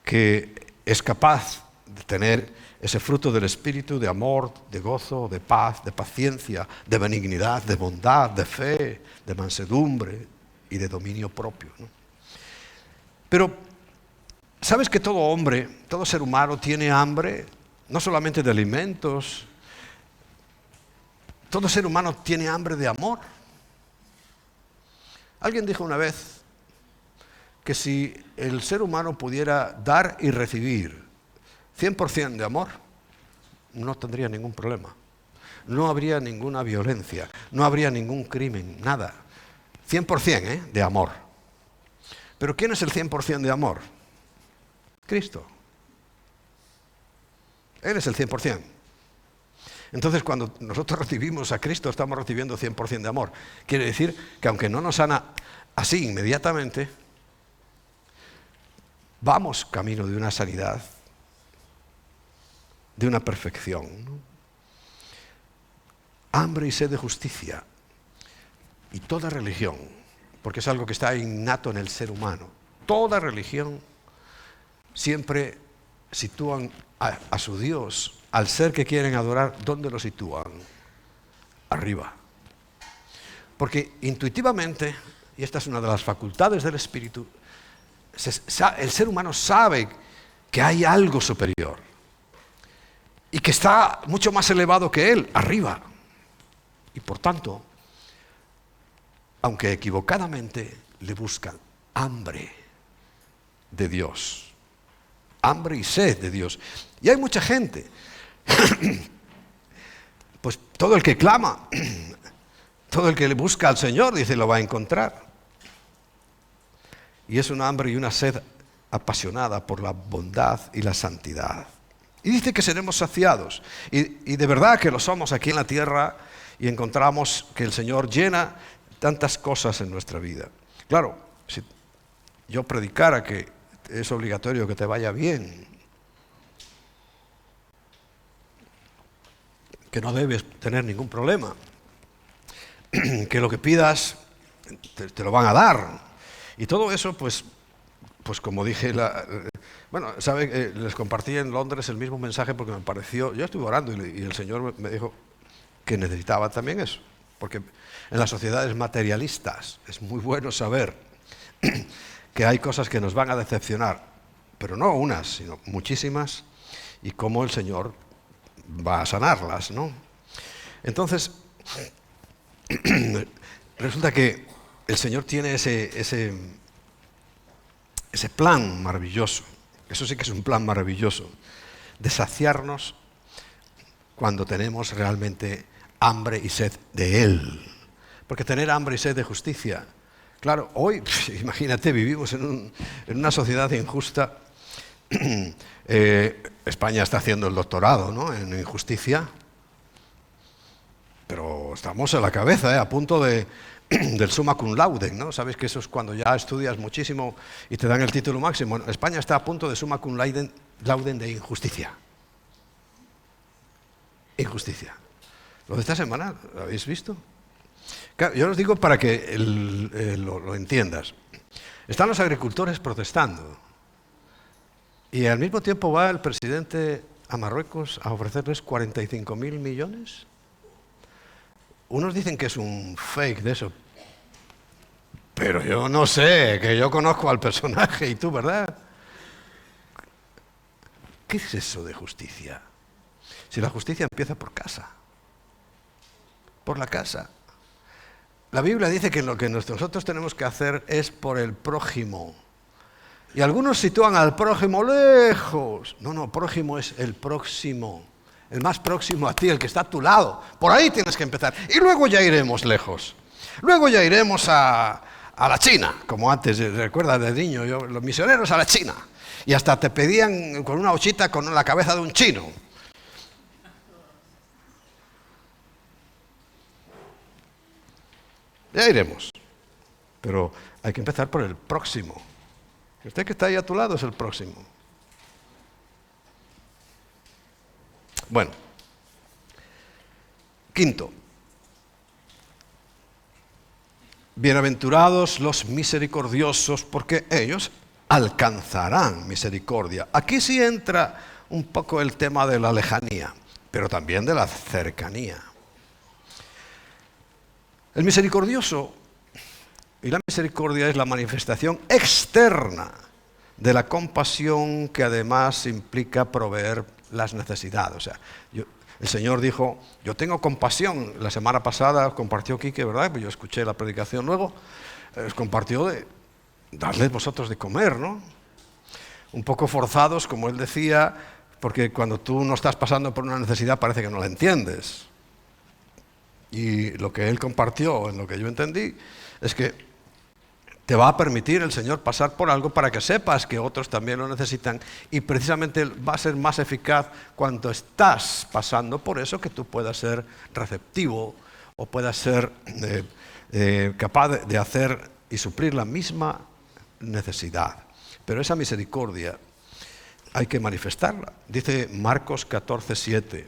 que es capaz de tener ese fruto del Espíritu de amor, de gozo, de paz, de paciencia, de benignidad, de bondad, de fe, de mansedumbre y de dominio propio, ¿no? Pero, ¿sabes que todo hombre, todo ser humano tiene hambre? No solamente de alimentos. Todo ser humano tiene hambre de amor. Alguien dijo una vez que si el ser humano pudiera dar y recibir 100% de amor, no tendría ningún problema. no habría ninguna violencia, no habría ningún crimen, nada. 100% de amor. ¿Pero quién es el 100% de amor? Cristo. Él es el 100%. Entonces, cuando nosotros recibimos a Cristo, estamos recibiendo 100% de amor. Quiere decir que aunque no nos sana así inmediatamente, vamos camino de una sanidad, de una perfección, ¿no? Hambre y sed de justicia. Y toda religión, porque es algo que está innato en el ser humano, toda religión siempre sitúan a su Dios, al ser que quieren adorar, ¿dónde lo sitúan? Arriba. Porque intuitivamente, y esta es una de las facultades del Espíritu, el ser humano sabe que hay algo superior y que está mucho más elevado que él, arriba. Y por tanto, aunque equivocadamente, le buscan hambre de Dios, hambre y sed de Dios. Y hay mucha gente, pues todo el que clama, todo el que le busca al Señor, dice, lo va a encontrar. Y es una hambre y una sed apasionada por la bondad y la santidad. Y dice que seremos saciados. Y de verdad que lo somos aquí en la tierra, y encontramos que el Señor llena tantas cosas en nuestra vida. Claro, si yo predicara que es obligatorio que te vaya bien, que no debes tener ningún problema, que lo que pidas te lo van a dar, y todo eso, pues como dije, ¿sabe? Les compartí en Londres el mismo mensaje porque me pareció, yo estuve orando y el Señor me dijo que necesitaba también eso, porque en las sociedades materialistas es muy bueno saber que hay cosas que nos van a decepcionar, pero no unas, sino muchísimas, y cómo el Señor va a sanarlas, ¿no? Entonces, resulta que el Señor tiene ese plan maravilloso, eso sí que es un plan maravilloso, de saciarnos cuando tenemos realmente hambre y sed de Él. Porque tener hambre y sed de justicia, claro, hoy, imagínate, vivimos en una sociedad injusta. España está haciendo el doctorado, ¿no?, en injusticia, pero estamos a la cabeza, a punto del summa cum laude, ¿no? Sabes que eso es cuando ya estudias muchísimo y te dan el título máximo. Bueno, España está a punto de summa cum laude de injusticia. Injusticia. Lo de esta semana, ¿lo habéis visto? Claro, yo os digo para que lo entiendas. Están los agricultores protestando y al mismo tiempo va el presidente a Marruecos a ofrecerles 45.000 millones. Unos dicen que es un fake de eso, pero yo no sé, que yo conozco al personaje y tú, ¿verdad? ¿Qué es eso de justicia? Si la justicia empieza por casa, por la casa. La Biblia dice que lo que nosotros tenemos que hacer es por el prójimo. Y algunos sitúan al prójimo lejos. No, prójimo es el próximo, el más próximo a ti, el que está a tu lado. Por ahí tienes que empezar. Y luego ya iremos lejos. Luego ya iremos a la China, como antes, recuerda de niño, los misioneros a la China. Y hasta te pedían con una hochita con la cabeza de un chino. Ya iremos. Pero hay que empezar por el próximo. Usted que está ahí a tu lado es el próximo. Bueno. Quinto. Bienaventurados los misericordiosos, porque ellos alcanzarán misericordia. Aquí sí entra un poco el tema de la lejanía, pero también de la cercanía. El misericordioso y la misericordia es la manifestación externa de la compasión que además implica proveer las necesidades. O sea, el Señor dijo, yo tengo compasión. La semana pasada compartió Quique, ¿verdad? Pues yo escuché la predicación luego, compartió de darles vosotros de comer, ¿no? Un poco forzados, como él decía, porque cuando tú no estás pasando por una necesidad parece que no la entiendes. Y lo que él compartió, en lo que yo entendí, es que te va a permitir el Señor pasar por algo para que sepas que otros también lo necesitan, y precisamente va a ser más eficaz cuando estás pasando por eso, que tú puedas ser receptivo o puedas ser capaz de hacer y suplir la misma necesidad. Pero esa misericordia hay que manifestarla. Dice Marcos 14:7.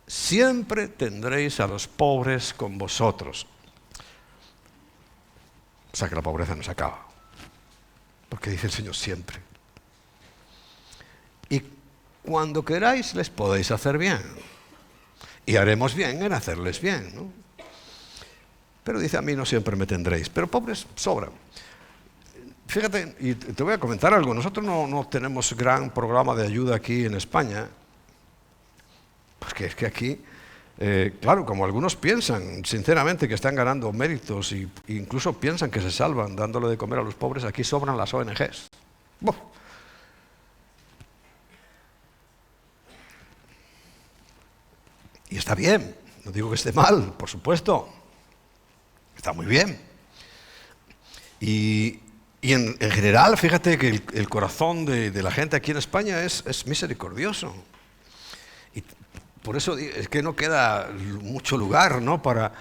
Siempre tendréis a los pobres con vosotros. O sea que la pobreza no se acaba. Porque dice el Señor siempre. Y cuando queráis les podéis hacer bien. Y haremos bien en hacerles bien, ¿no? Pero dice, a mí no siempre me tendréis. Pero pobres sobran. Fíjate, y te voy a comentar algo. Nosotros no tenemos gran programa de ayuda aquí en España. Porque es que aquí, claro, como algunos piensan sinceramente que están ganando méritos e incluso piensan que se salvan dándole de comer a los pobres, aquí sobran las ONGs. ¡Buf! Y está bien, no digo que esté mal, por supuesto. Está muy bien. Y en general, fíjate que el corazón de la gente aquí en España es misericordioso. Y por eso es que no queda mucho lugar, ¿no?, para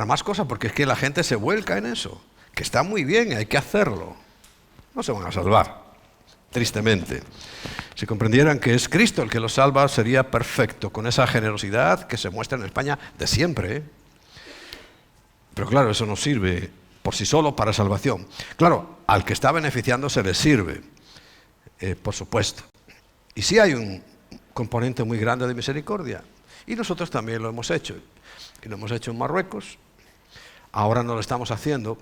más cosas, porque es que la gente se vuelca en eso, que está muy bien, hay que hacerlo. No se van a salvar, tristemente. Si comprendieran que es Cristo el que los salva, sería perfecto, con esa generosidad que se muestra en España de siempre, ¿eh? Pero claro, eso no sirve por sí solo para salvación. Claro, al que está beneficiando se le sirve, por supuesto. Y sí hay un componente muy grande de misericordia. Y nosotros también lo hemos hecho. Y lo hemos hecho en Marruecos. Ahora no lo estamos haciendo,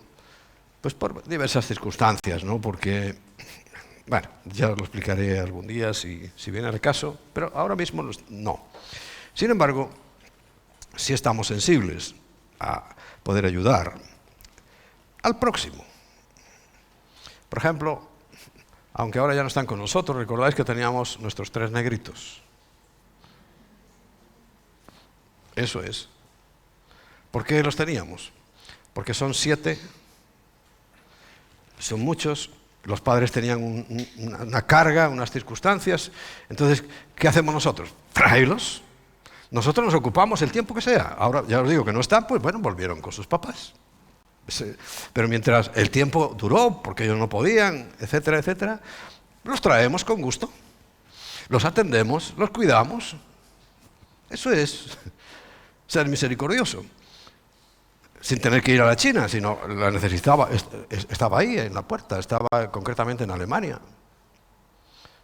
pues por diversas circunstancias, ¿no? Porque, bueno, ya lo explicaré algún día si viene al caso, pero ahora mismo no. Sin embargo, sí estamos sensibles a poder ayudar al próximo. Por ejemplo, aunque ahora ya no están con nosotros, recordáis que teníamos nuestros 3 negritos. Eso es. ¿Por qué los teníamos? Porque son 7, son muchos, los padres tenían una carga, unas circunstancias. Entonces, ¿qué hacemos nosotros? Tráelos. Nosotros nos ocupamos el tiempo que sea. Ahora, ya os digo que no están, pues bueno, volvieron con sus papás. Pero mientras el tiempo duró, porque ellos no podían, etcétera, etcétera, los traemos con gusto. Los atendemos, los cuidamos. Eso es ser misericordioso. Sin tener que ir a la China, sino la necesitaba, estaba ahí en la puerta, estaba concretamente en Alemania.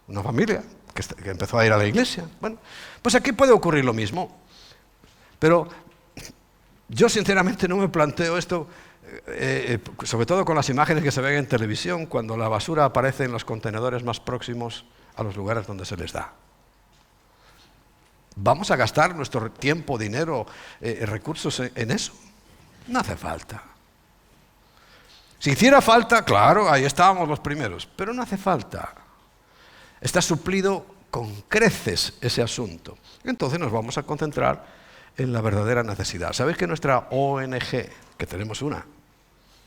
Una familia que empezó a ir a la iglesia. Bueno, pues aquí puede ocurrir lo mismo. Pero yo sinceramente no me planteo esto, sobre todo con las imágenes que se ven en televisión, cuando la basura aparece en los contenedores más próximos a los lugares donde se les da. ¿Vamos a gastar nuestro tiempo, dinero, recursos en eso? No hace falta. Si hiciera falta, claro, ahí estábamos los primeros, pero no hace falta. Está suplido con creces ese asunto. Entonces nos vamos a concentrar en la verdadera necesidad. ¿Sabéis que nuestra ONG, que tenemos una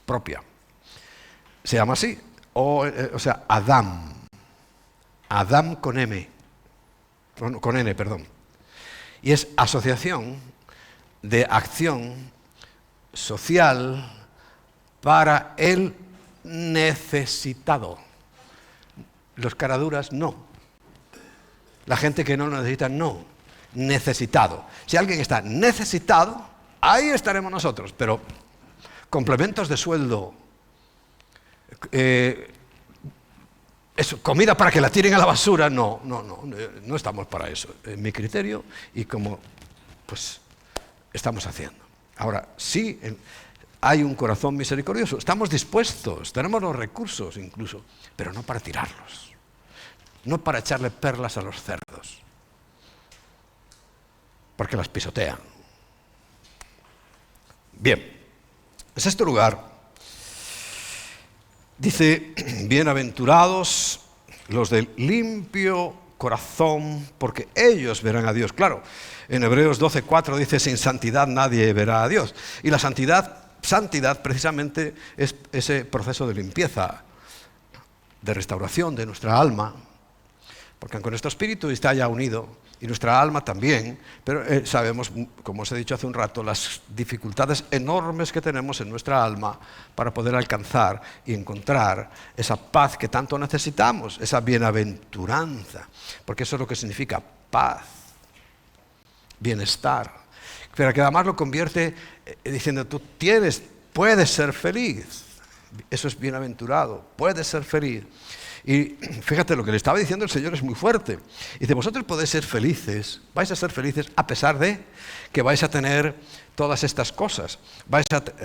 propia, se llama así? O sea, ADAM. ADAM con M. Con N, perdón. Y es Asociación de Acción Social para el Necesitado. Los caraduras, no. La gente que no lo necesita, no. Necesitado. Si alguien está necesitado, ahí estaremos nosotros. Pero complementos de sueldo, comida para que la tiren a la basura, no estamos para eso. En mi criterio y como pues estamos haciendo. Ahora, sí hay un corazón misericordioso, estamos dispuestos, tenemos los recursos incluso, pero no para tirarlos, no para echarle perlas a los cerdos, porque las pisotean. Bien, en sexto lugar, dice, bienaventurados los del limpio corazón, porque ellos verán a Dios. Claro, en Hebreos 12:4 dice, sin santidad nadie verá a Dios. Y la santidad precisamente es ese proceso de limpieza, de restauración de nuestra alma, porque aunque nuestro espíritu está ya unido, y nuestra alma también, pero sabemos, como os he dicho hace un rato, las dificultades enormes que tenemos en nuestra alma para poder alcanzar y encontrar esa paz que tanto necesitamos, esa bienaventuranza, porque eso es lo que significa paz, bienestar, pero que además lo convierte diciendo, tú puedes ser feliz, eso es bienaventurado, puedes ser feliz. Y fíjate, lo que le estaba diciendo el Señor es muy fuerte. Dice, vosotros podéis ser felices, vais a ser felices a pesar de que vais a tener todas estas cosas.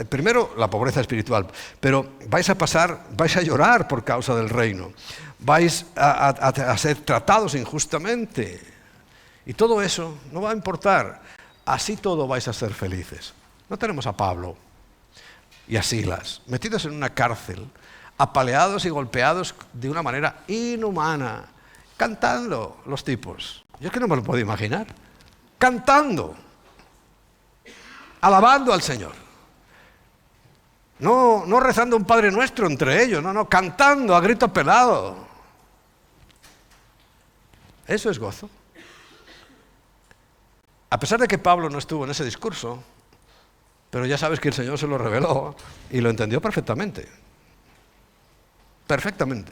Primero, la pobreza espiritual, pero vais a llorar por causa del reino. Vais a ser tratados injustamente. Y todo eso no va a importar. Así todo vais a ser felices. No tenemos a Pablo y a Silas metidos en una cárcel, apaleados y golpeados de una manera inhumana, cantando los tipos. Yo es que no me lo puedo imaginar. Cantando, alabando al Señor. No rezando un Padre Nuestro entre ellos, no, cantando a grito pelado. Eso es gozo. A pesar de que Pablo no estuvo en ese discurso, pero ya sabes que el Señor se lo reveló y lo entendió perfectamente. Perfectamente.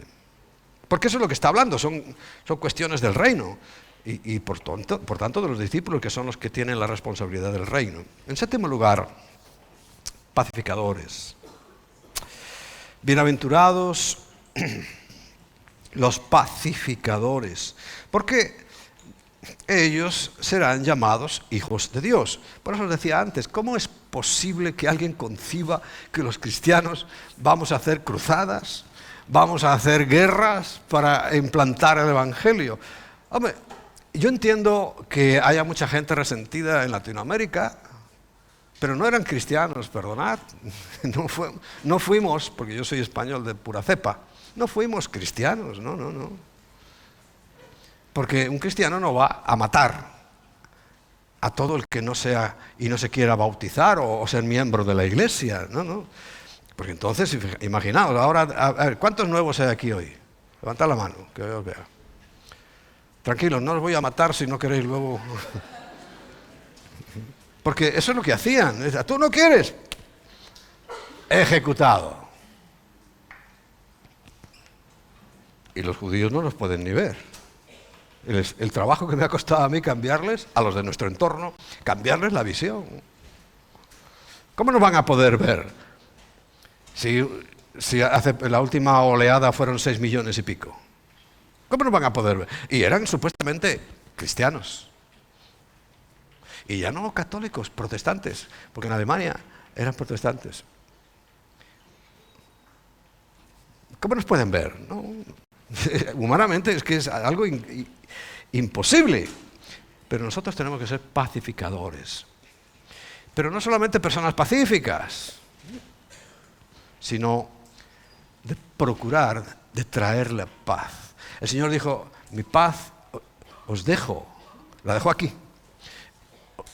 Porque eso es lo que está hablando, son cuestiones del reino y por tanto de los discípulos, que son los que tienen la responsabilidad del reino. En séptimo lugar, pacificadores. Bienaventurados los pacificadores, porque ellos serán llamados hijos de Dios. Por eso os decía antes, ¿cómo es posible que alguien conciba que los cristianos vamos a hacer cruzadas? Vamos a hacer guerras para implantar el Evangelio. Hombre, yo entiendo que haya mucha gente resentida en Latinoamérica, pero no eran cristianos, perdonad. No fuimos, porque yo soy español de pura cepa, no fuimos cristianos, no. Porque un cristiano no va a matar a todo el que no sea y no se quiera bautizar o ser miembro de la iglesia, no. Porque entonces, imaginaos, ahora, a ver, ¿cuántos nuevos hay aquí hoy? Levantad la mano, que os vea. Tranquilos, no os voy a matar si no queréis luego. Porque eso es lo que hacían. ¿Tú no quieres? Ejecutado. Y los judíos no los pueden ni ver. El trabajo que me ha costado a mí cambiarles, a los de nuestro entorno, cambiarles la visión. ¿Cómo nos van a poder ver? Si hace la última oleada fueron 6 millones y pico. ¿Cómo nos van a poder ver? Y eran supuestamente cristianos. Y ya no católicos, protestantes, porque en Alemania eran protestantes. ¿Cómo nos pueden ver? ¿No? Humanamente es que es algo imposible. Pero nosotros tenemos que ser pacificadores. Pero no solamente personas pacíficas, sino de procurar, de traer la paz. El Señor dijo, mi paz os dejo, la dejo aquí,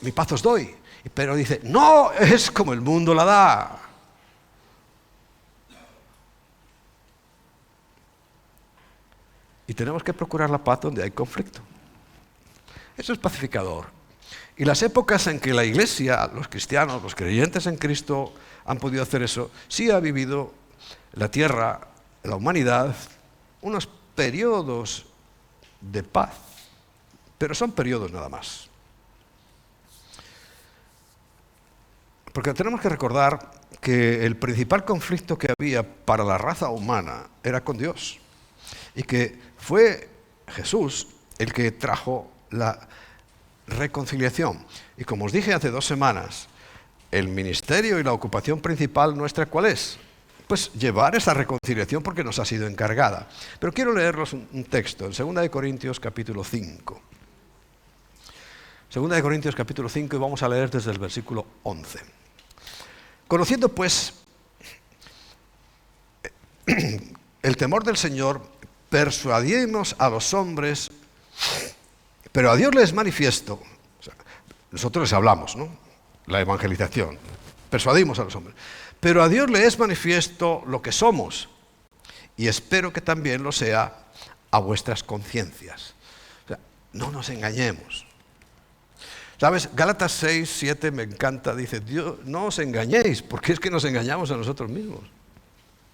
mi paz os doy. Pero dice, no es como el mundo la da. Y tenemos que procurar la paz donde hay conflicto. Eso es pacificador. Y las épocas en que la iglesia, los cristianos, los creyentes en Cristo han podido hacer eso, sí ha vivido la tierra, la humanidad, unos periodos de paz, pero son periodos nada más. Porque tenemos que recordar que el principal conflicto que había para la raza humana era con Dios, y que fue Jesús el que trajo la reconciliación. Y como os dije hace 2 semanas, el ministerio y la ocupación principal nuestra, ¿cuál es? Pues llevar esa reconciliación porque nos ha sido encargada. Pero quiero leerlos un texto, en 2 Corintios capítulo 5. 2 Corintios capítulo 5 y vamos a leer desde el versículo 11. Conociendo pues el temor del Señor, persuadimos a los hombres Pero a Dios le es manifiesto, o sea, nosotros les hablamos, ¿no? La evangelización, persuadimos a los hombres. Pero a Dios le es manifiesto lo que somos, y espero que también lo sea a vuestras conciencias. O sea, no nos engañemos. ¿Sabes? Gálatas 6, 7 me encanta, dice, Dios, no os engañéis, porque es que nos engañamos a nosotros mismos.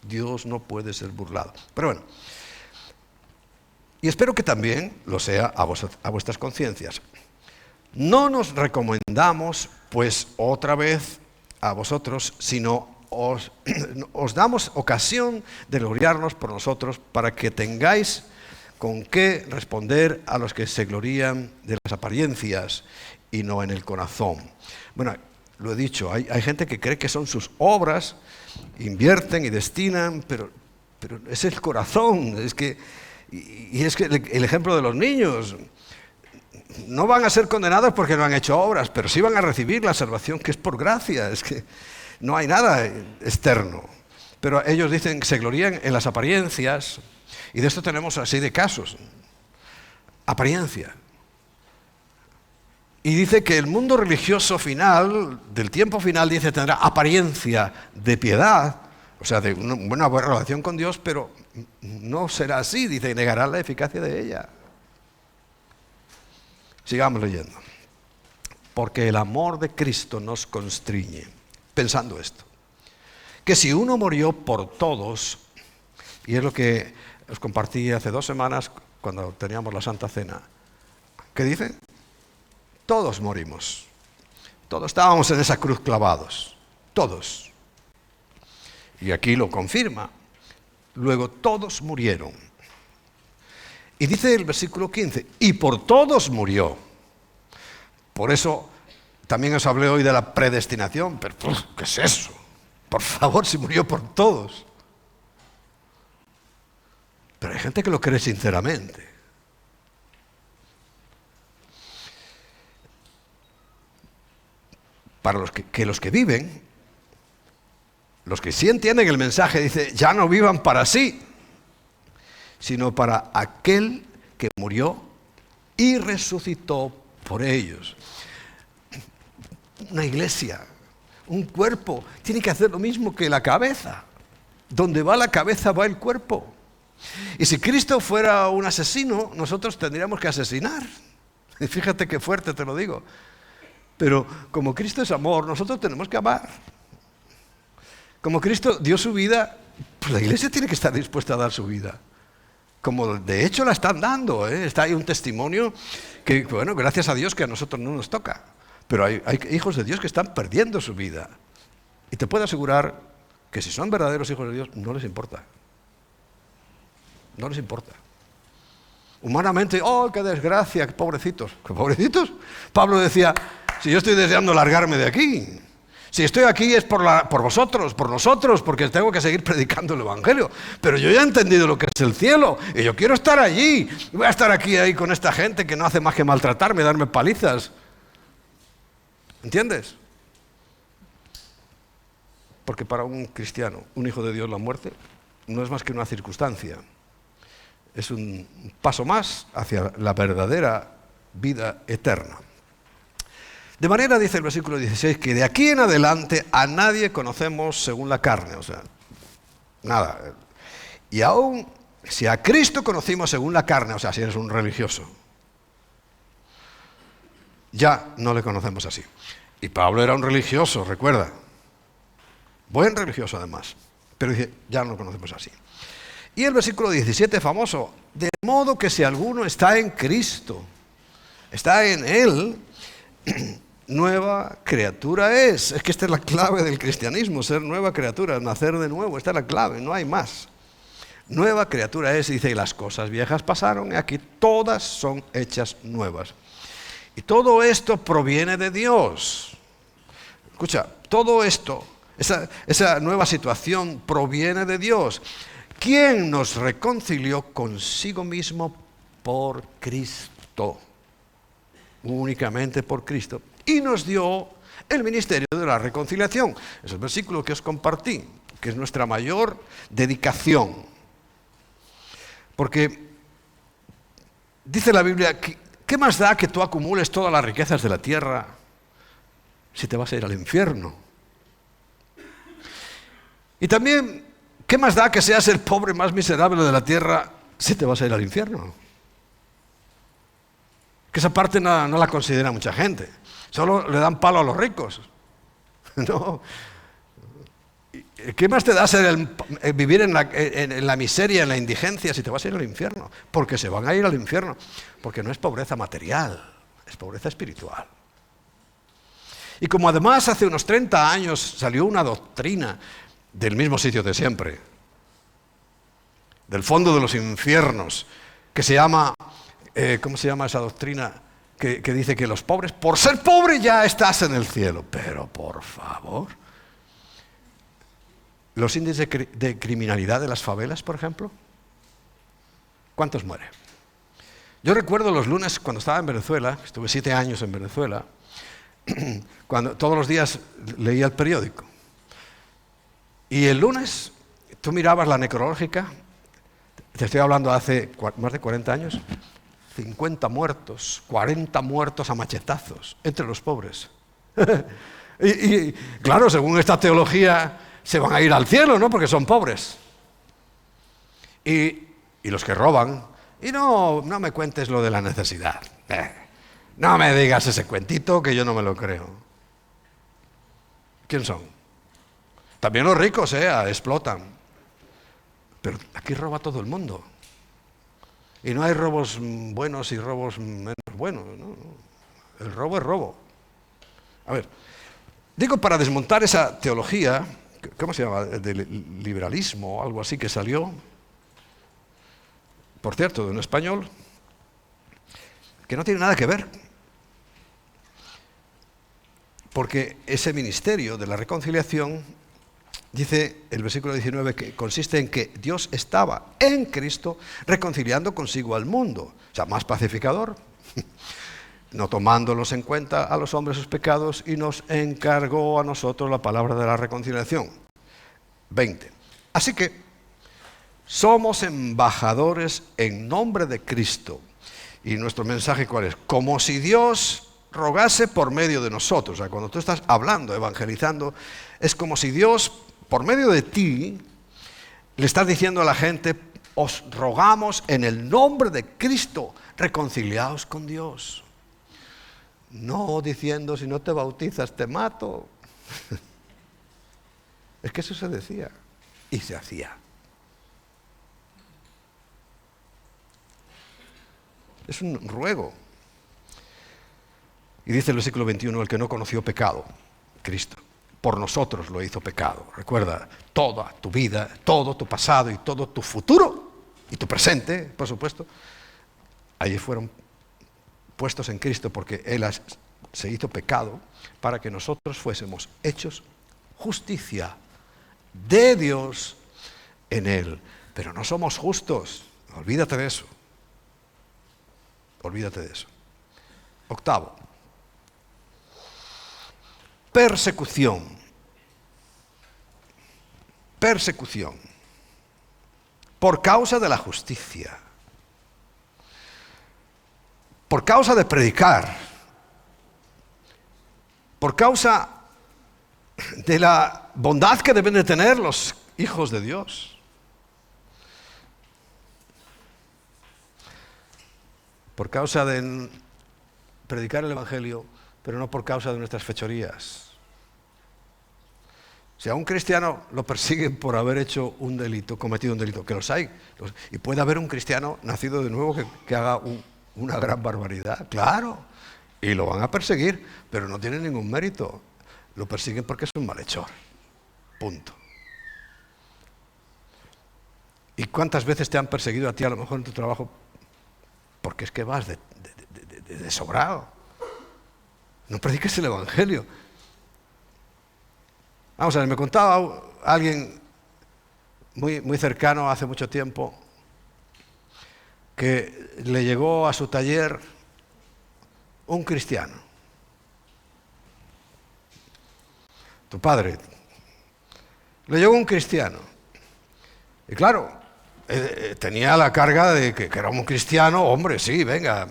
Dios no puede ser burlado. Pero bueno, y espero que también lo sea a vuestras conciencias. No nos recomendamos, pues, otra vez a vosotros, sino os damos ocasión de gloriarnos por nosotros para que tengáis con qué responder a los que se glorían de las apariencias y no en el corazón. Bueno, lo he dicho, hay gente que cree que son sus obras, invierten y destinan, pero es el corazón, es que el ejemplo de los niños, no van a ser condenados porque no han hecho obras, pero sí van a recibir la salvación que es por gracia, es que no hay nada externo. Pero ellos dicen que se glorían en las apariencias, y de esto tenemos así de casos. Apariencia. Y dice que el mundo religioso final, del tiempo final, dice tendrá apariencia de piedad, o sea, de una buena relación con Dios, pero no será así, dice, negará la eficacia de ella. Sigamos leyendo. Porque el amor de Cristo nos constriñe, pensando esto, que si uno murió por todos, y es lo que os compartí hace 2 semanas cuando teníamos la Santa Cena, ¿qué dice? Todos morimos, todos estábamos en esa cruz clavados, todos. Y aquí lo confirma. Luego todos murieron. Y dice el versículo 15, y por todos murió. Por eso también os hablé hoy de la predestinación, pero ¿qué es eso? Por favor, si murió por todos. Pero hay gente que lo cree sinceramente. Para los que viven, los que sí entienden el mensaje, dice, ya no vivan para sí, sino para aquel que murió y resucitó por ellos. Una iglesia, un cuerpo, tiene que hacer lo mismo que la cabeza. Donde va la cabeza va el cuerpo. Y si Cristo fuera un asesino, nosotros tendríamos que asesinar. Y fíjate qué fuerte te lo digo. Pero como Cristo es amor, nosotros tenemos que amar. Como Cristo dio su vida, pues la iglesia tiene que estar dispuesta a dar su vida. Como de hecho la están dando, ¿eh? Está ahí un testimonio que, bueno, gracias a Dios que a nosotros no nos toca. Pero hay hijos de Dios que están perdiendo su vida. Y te puedo asegurar que si son verdaderos hijos de Dios, no les importa. No les importa. Humanamente, oh, qué desgracia, qué pobrecitos. ¿Qué pobrecitos? Pablo decía, si yo estoy deseando largarme de aquí. Si estoy aquí es por vosotros, por nosotros, porque tengo que seguir predicando el Evangelio. Pero yo ya he entendido lo que es el cielo y yo quiero estar allí. Voy a estar aquí ahí con esta gente que no hace más que maltratarme, darme palizas. ¿Entiendes? Porque para un cristiano, un hijo de Dios, la muerte no es más que una circunstancia. Es un paso más hacia la verdadera vida eterna. De manera, dice el versículo 16, que de aquí en adelante a nadie conocemos según la carne, o sea, nada. Y aún, si a Cristo conocimos según la carne, o sea, si eres un religioso, ya no le conocemos así. Y Pablo era un religioso, recuerda. Buen religioso además. Pero dice, ya no lo conocemos así. Y el versículo 17, famoso, de modo que si alguno está en Cristo, está en Él, nueva criatura es. Es que esta es la clave del cristianismo, ser nueva criatura, nacer de nuevo, esta es la clave, no hay más. Nueva criatura es, dice, y las cosas viejas pasaron, y aquí todas son hechas nuevas. Y todo esto proviene de Dios. Escucha, todo esto, esa nueva situación proviene de Dios. ¿Quién nos reconcilió consigo mismo por Cristo? Únicamente por Cristo. Y nos dio el ministerio de la reconciliación. Es el versículo que os compartí, que es nuestra mayor dedicación. Porque dice la Biblia ¿qué más da que tú acumules todas las riquezas de la tierra si te vas a ir al infierno? Y también, ¿qué más da que seas el pobre más miserable de la tierra si te vas a ir al infierno? Que esa parte no la considera mucha gente. Solo le dan palo a los ricos. No. ¿Qué más te da vivir en la miseria, en la indigencia, si te vas a ir al infierno? Porque se van a ir al infierno. Porque no es pobreza material, es pobreza espiritual. Y como además hace unos 30 años salió una doctrina del mismo sitio de siempre, del fondo de los infiernos, que se llama, ¿cómo se llama esa doctrina? Que dice que los pobres, por ser pobre ya estás en el cielo. Pero por favor, los índices de criminalidad de las favelas, por ejemplo, ¿cuántos mueren? Yo recuerdo los lunes cuando estaba en Venezuela, estuve 7 años en Venezuela, cuando todos los días leía el periódico. Y el lunes tú mirabas la necrológica, te estoy hablando hace más de 40 años, 50 muertos, 40 muertos a machetazos entre los pobres. y claro, según esta teología, se van a ir al cielo, ¿no? Porque son pobres. Y los que roban, y no me cuentes lo de la necesidad. No me digas ese cuentito que yo no me lo creo. ¿Quién son? También los ricos, explotan. Pero aquí roba todo el mundo. Y no hay robos buenos y robos menos buenos, ¿no? El robo es robo. A ver, digo, para desmontar esa teología, ¿cómo se llama? Del liberalismo o algo así que salió, por cierto, de un español, que no tiene nada que ver. Porque ese ministerio de la reconciliación, dice el versículo 19, que consiste en que Dios estaba en Cristo reconciliando consigo al mundo. O sea, más pacificador, no tomándolos en cuenta a los hombres sus pecados, y nos encargó a nosotros la palabra de la reconciliación. 20. Así que somos embajadores en nombre de Cristo. Y nuestro mensaje, ¿cuál es? Como si Dios rogase por medio de nosotros. O sea, cuando tú estás hablando, evangelizando, es como si Dios, por medio de ti, le estás diciendo a la gente: os rogamos en el nombre de Cristo, reconciliaos con Dios. No diciendo: si no te bautizas te mato. Es que eso se decía y se hacía. Es un ruego. Y dice el versículo 21, el que no conoció pecado, Cristo, por nosotros lo hizo pecado. Recuerda, toda tu vida, todo tu pasado y todo tu futuro y tu presente, por supuesto, allí fueron puestos en Cristo, porque Él se hizo pecado para que nosotros fuésemos hechos justicia de Dios en Él. Pero no somos justos, olvídate de eso. Olvídate de eso. Octavo, persecución. Persecución. Por causa de la justicia. Por causa de predicar. Por causa de la bondad que deben de tener los hijos de Dios. Por causa de predicar el Evangelio, pero no por causa de nuestras fechorías. Si a un cristiano lo persiguen por haber hecho un delito, cometido un delito, que los hay, y puede haber un cristiano nacido de nuevo que haga una gran barbaridad, claro, y lo van a perseguir, pero no tiene ningún mérito. Lo persiguen porque es un malhechor. Punto. ¿Y cuántas veces te han perseguido a ti, a lo mejor en tu trabajo? Porque es que vas de sobrado. No prediques el Evangelio. Vamos a ver, me contaba alguien muy cercano hace mucho tiempo que le llegó a su taller un cristiano. Tu padre. Le llegó un cristiano. Y claro, tenía la carga de que era un cristiano, hombre, sí, venga.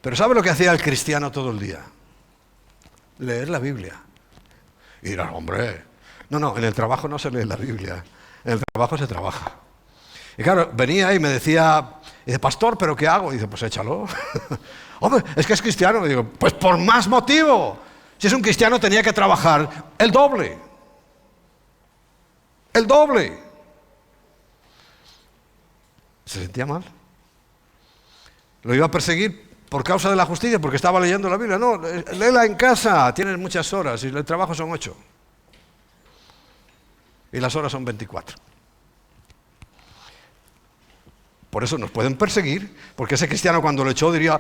Pero ¿sabe lo que hacía el cristiano todo el día? Leer la Biblia. Y dirás, hombre, no, en el trabajo no se lee la Biblia, en el trabajo se trabaja. Y claro, venía y me decía, dice, pastor, ¿pero qué hago? Y dice, pues échalo. Hombre, es que es cristiano. Y digo, pues por más motivo. Si es un cristiano tenía que trabajar el doble. El doble. Se sentía mal. Lo iba a perseguir por causa de la justicia, porque estaba leyendo la Biblia. No, léela en casa, tienes muchas horas y el trabajo son 8. Y las horas son 24. Por eso nos pueden perseguir, porque ese cristiano cuando lo echó diría,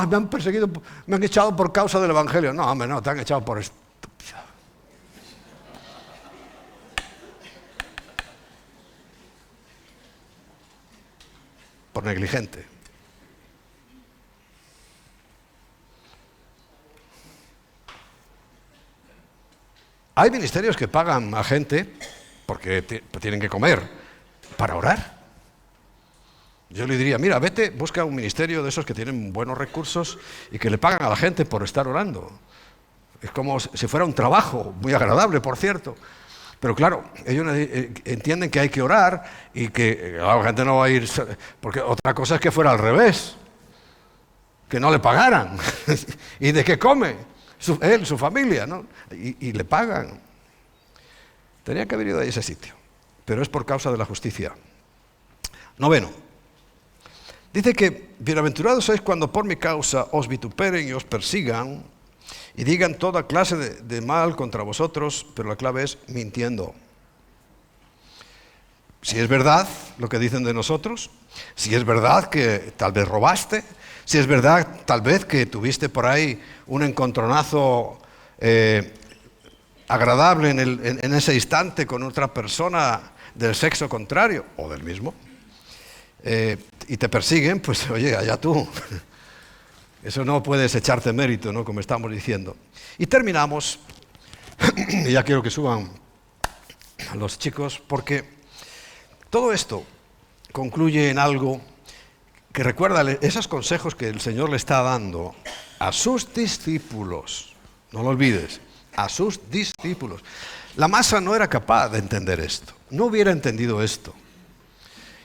me han perseguido, me han echado por causa del Evangelio. No, hombre, no, te han echado por estúpido. Por negligente. Hay ministerios que pagan a gente, porque tienen que comer, para orar. Yo le diría, mira, vete, busca un ministerio de esos que tienen buenos recursos y que le pagan a la gente por estar orando. Es como si fuera un trabajo, muy agradable, por cierto. Pero claro, ellos entienden que hay que orar y que la gente no va a ir... Porque otra cosa es que fuera al revés, que no le pagaran. ¿Y de qué come? Él, su familia, ¿no? Y le pagan. Tenía que haber ido a ese sitio, pero es por causa de la justicia. 9. Dice que bienaventurados sois cuando por mi causa os vituperen y os persigan y digan toda clase de mal contra vosotros, pero la clave es mintiendo. Si es verdad lo que dicen de nosotros, si es verdad que tal vez robaste, si es verdad tal vez que tuviste por ahí un encontronazo agradable en ese instante con otra persona del sexo contrario o del mismo, y te persiguen, pues oye, allá tú. Eso no puedes echarte mérito, ¿no? Como estamos diciendo. Y terminamos, y ya quiero que suban los chicos, porque todo esto concluye en algo que recuerda esos consejos que el Señor le está dando a sus discípulos. No lo olvides, a sus discípulos. La masa no era capaz de entender esto, no hubiera entendido esto.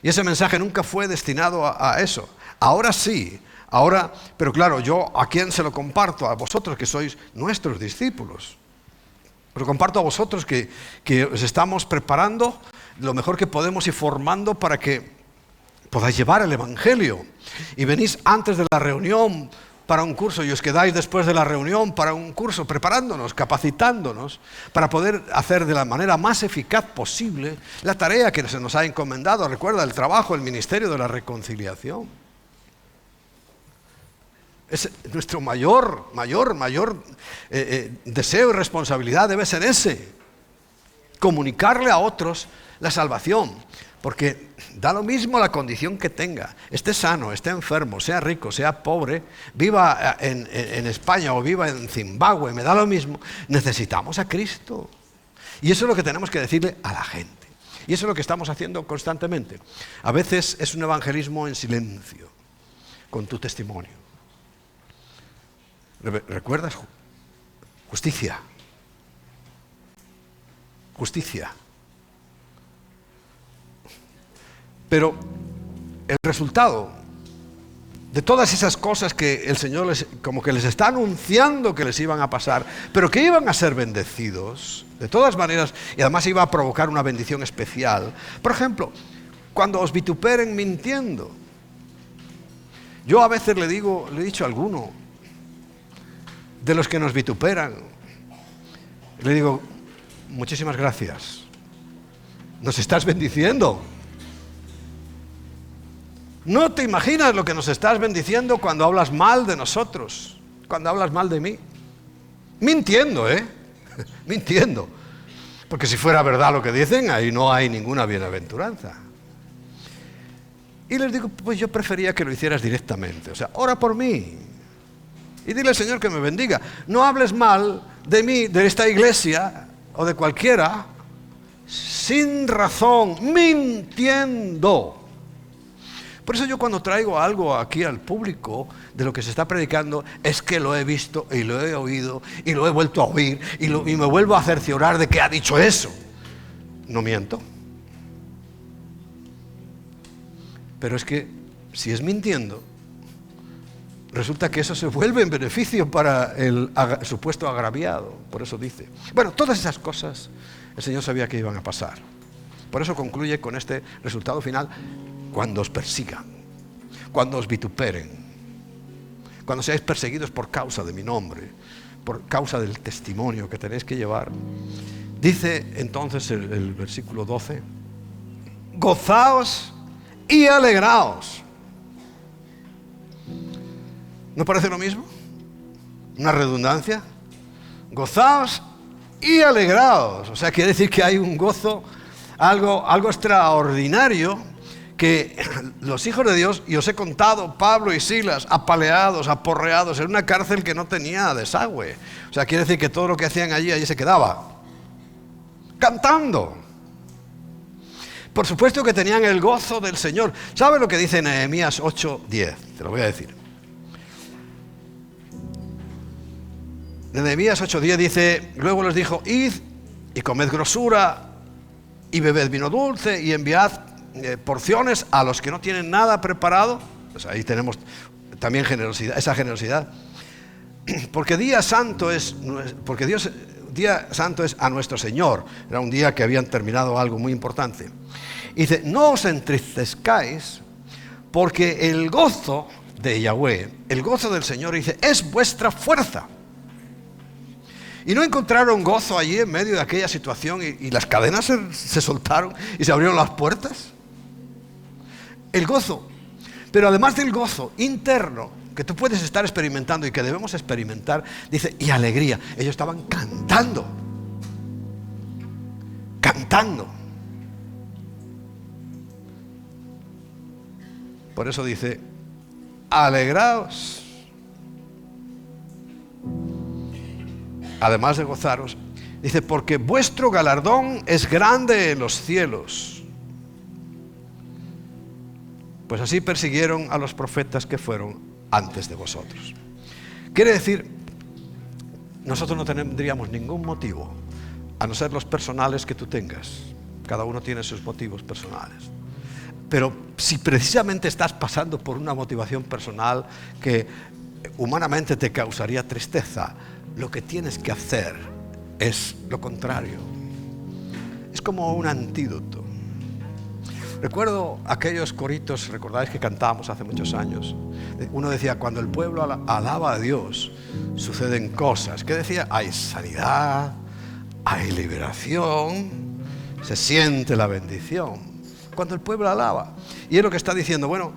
Y ese mensaje nunca fue destinado a eso. Ahora sí, pero claro, yo ¿a quién se lo comparto? A vosotros que sois nuestros discípulos. Os lo comparto a vosotros que os estamos preparando lo mejor que podemos y formando para que podáis llevar el Evangelio. Y venís antes de la reunión para un curso y os quedáis después de la reunión para un curso, preparándonos, capacitándonos para poder hacer de la manera más eficaz posible la tarea que se nos ha encomendado. Recuerda, el trabajo, el ministerio de la reconciliación. Es nuestro mayor deseo y responsabilidad debe ser ese, comunicarle a otros la salvación, porque da lo mismo la condición que tenga, esté sano, esté enfermo, sea rico, sea pobre, viva en España o viva en Zimbabue, me da lo mismo, necesitamos a Cristo. Y eso es lo que tenemos que decirle a la gente. Y eso es lo que estamos haciendo constantemente. A veces es un evangelismo en silencio, con tu testimonio. ¿Recuerdas? Justicia. Justicia. Pero el resultado de todas esas cosas que el Señor como que les está anunciando que les iban a pasar, pero que iban a ser bendecidos, de todas maneras, y además iba a provocar una bendición especial. Por ejemplo, cuando os vituperen mintiendo. Yo a veces le he dicho a alguno de los que nos vituperan, le digo, muchísimas gracias, nos estás bendiciendo. No te imaginas lo que nos estás bendiciendo cuando hablas mal de nosotros, cuando hablas mal de mí. Mintiendo, mintiendo. Porque si fuera verdad lo que dicen, ahí no hay ninguna bienaventuranza. Y les digo, pues yo prefería que lo hicieras directamente. O sea, ora por mí. Y dile al Señor que me bendiga. No hables mal de mí, de esta iglesia o de cualquiera, sin razón, mintiendo. Por eso yo cuando traigo algo aquí al público de lo que se está predicando, es que lo he visto y lo he oído y lo he vuelto a oír y me vuelvo a cerciorar de que ha dicho eso. No miento. Pero es que si es mintiendo, resulta que eso se vuelve en beneficio para el supuesto agraviado. Por eso dice. Bueno, todas esas cosas el Señor sabía que iban a pasar. Por eso concluye con este resultado final: cuando os persigan, cuando os vituperen, cuando seáis perseguidos por causa de mi nombre, por causa del testimonio que tenéis que llevar. Dice entonces el versículo 12: gozaos y alegraos. ¿No parece lo mismo? ¿Una redundancia? Gozaos y alegraos. O sea, quiere decir que hay un gozo, algo extraordinario, que los hijos de Dios, y os he contado, Pablo y Silas, apaleados, aporreados en una cárcel que no tenía desagüe. O sea, quiere decir que todo lo que hacían allí se quedaba cantando. Por supuesto que tenían el gozo del Señor. ¿Sabe lo que dice Nehemías 8:10? Te lo voy a decir. Nehemías 8:10 dice: luego les dijo, id y comed grosura y bebed vino dulce y enviad porciones a los que no tienen nada preparado. Pues ahí tenemos también generosidad, esa generosidad. Porque día santo es a nuestro Señor. Era un día que habían terminado algo muy importante. Y dice: no os entristezcáis, porque el gozo de Yahweh, el gozo del Señor, dice, es vuestra fuerza. Y no encontraron gozo allí en medio de aquella situación y las cadenas se soltaron y se abrieron las puertas. El gozo. Pero además del gozo interno que tú puedes estar experimentando y que debemos experimentar, dice, y alegría. Ellos estaban cantando. Cantando. Por eso dice, alegraos. Además de gozaros, dice, porque vuestro galardón es grande en los cielos. Pues así persiguieron a los profetas que fueron antes de vosotros. Quiere decir, nosotros no tendríamos ningún motivo, a no ser los personales que tú tengas. Cada uno tiene sus motivos personales. Pero si precisamente estás pasando por una motivación personal que humanamente te causaría tristeza, lo que tienes que hacer es lo contrario. Es como un antídoto. Recuerdo aquellos coritos, recordáis que cantábamos hace muchos años. Uno decía, cuando el pueblo alaba a Dios, suceden cosas. ¿Qué decía? Hay sanidad, hay liberación, se siente la bendición. Cuando el pueblo alaba. Y es lo que está diciendo, bueno,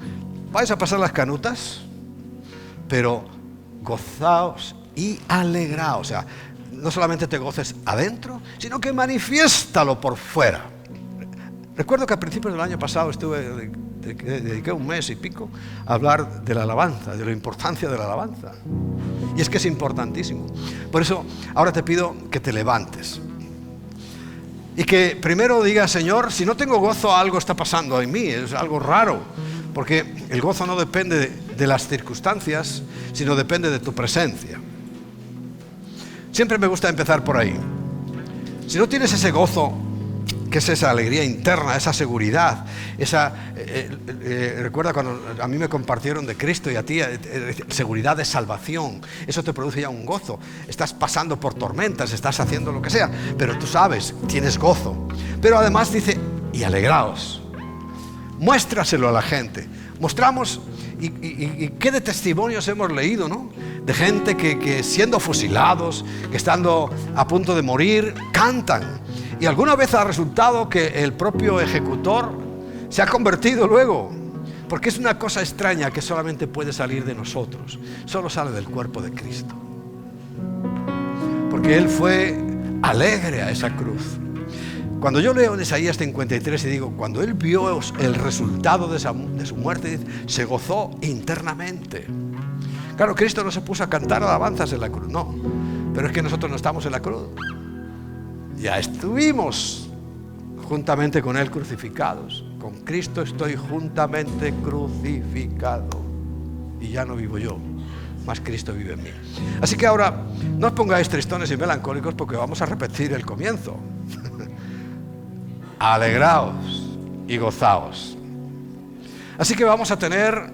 vais a pasar las canutas, pero gozaos y alegraos. O sea, no solamente te goces adentro, sino que manifiéstalo por fuera. Recuerdo que a principios del año pasado dediqué un mes y pico a hablar de la alabanza, de la importancia de la alabanza. Y es que es importantísimo. Por eso ahora te pido que te levantes y que primero digas, Señor, si no tengo gozo, algo está pasando en mí, es algo raro. Porque el gozo no depende de las circunstancias, sino depende de tu presencia. Siempre me gusta empezar por ahí. Si no tienes ese gozo, que es esa alegría interna, esa seguridad, recuerda cuando a mí me compartieron de Cristo y a ti, seguridad de salvación, eso te produce ya un gozo. Estás pasando por tormentas, estás haciendo lo que sea, pero tú sabes, tienes gozo. Pero además dice, y alegraos. Muéstraselo a la gente. Mostramos, y qué de testimonios hemos leído, ¿no? De gente que siendo fusilados, que estando a punto de morir, cantan. Y alguna vez ha resultado que el propio ejecutor se ha convertido luego. Porque es una cosa extraña que solamente puede salir de nosotros. Solo sale del cuerpo de Cristo. Porque Él fue alegre a esa cruz. Cuando yo leo en Isaías 53 y digo, cuando Él vio el resultado de su muerte, se gozó internamente. Claro, Cristo no se puso a cantar alabanzas en la cruz, no. Pero es que nosotros no estamos en la cruz. Ya estuvimos juntamente con Él crucificados. Con Cristo estoy juntamente crucificado. Y ya no vivo yo, mas Cristo vive en mí. Así que ahora, no os pongáis tristones y melancólicos porque vamos a repetir el comienzo. Alegraos y gozaos. Así que vamos a tener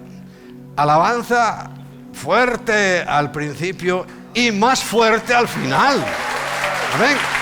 alabanza fuerte al principio y más fuerte al final. Amén.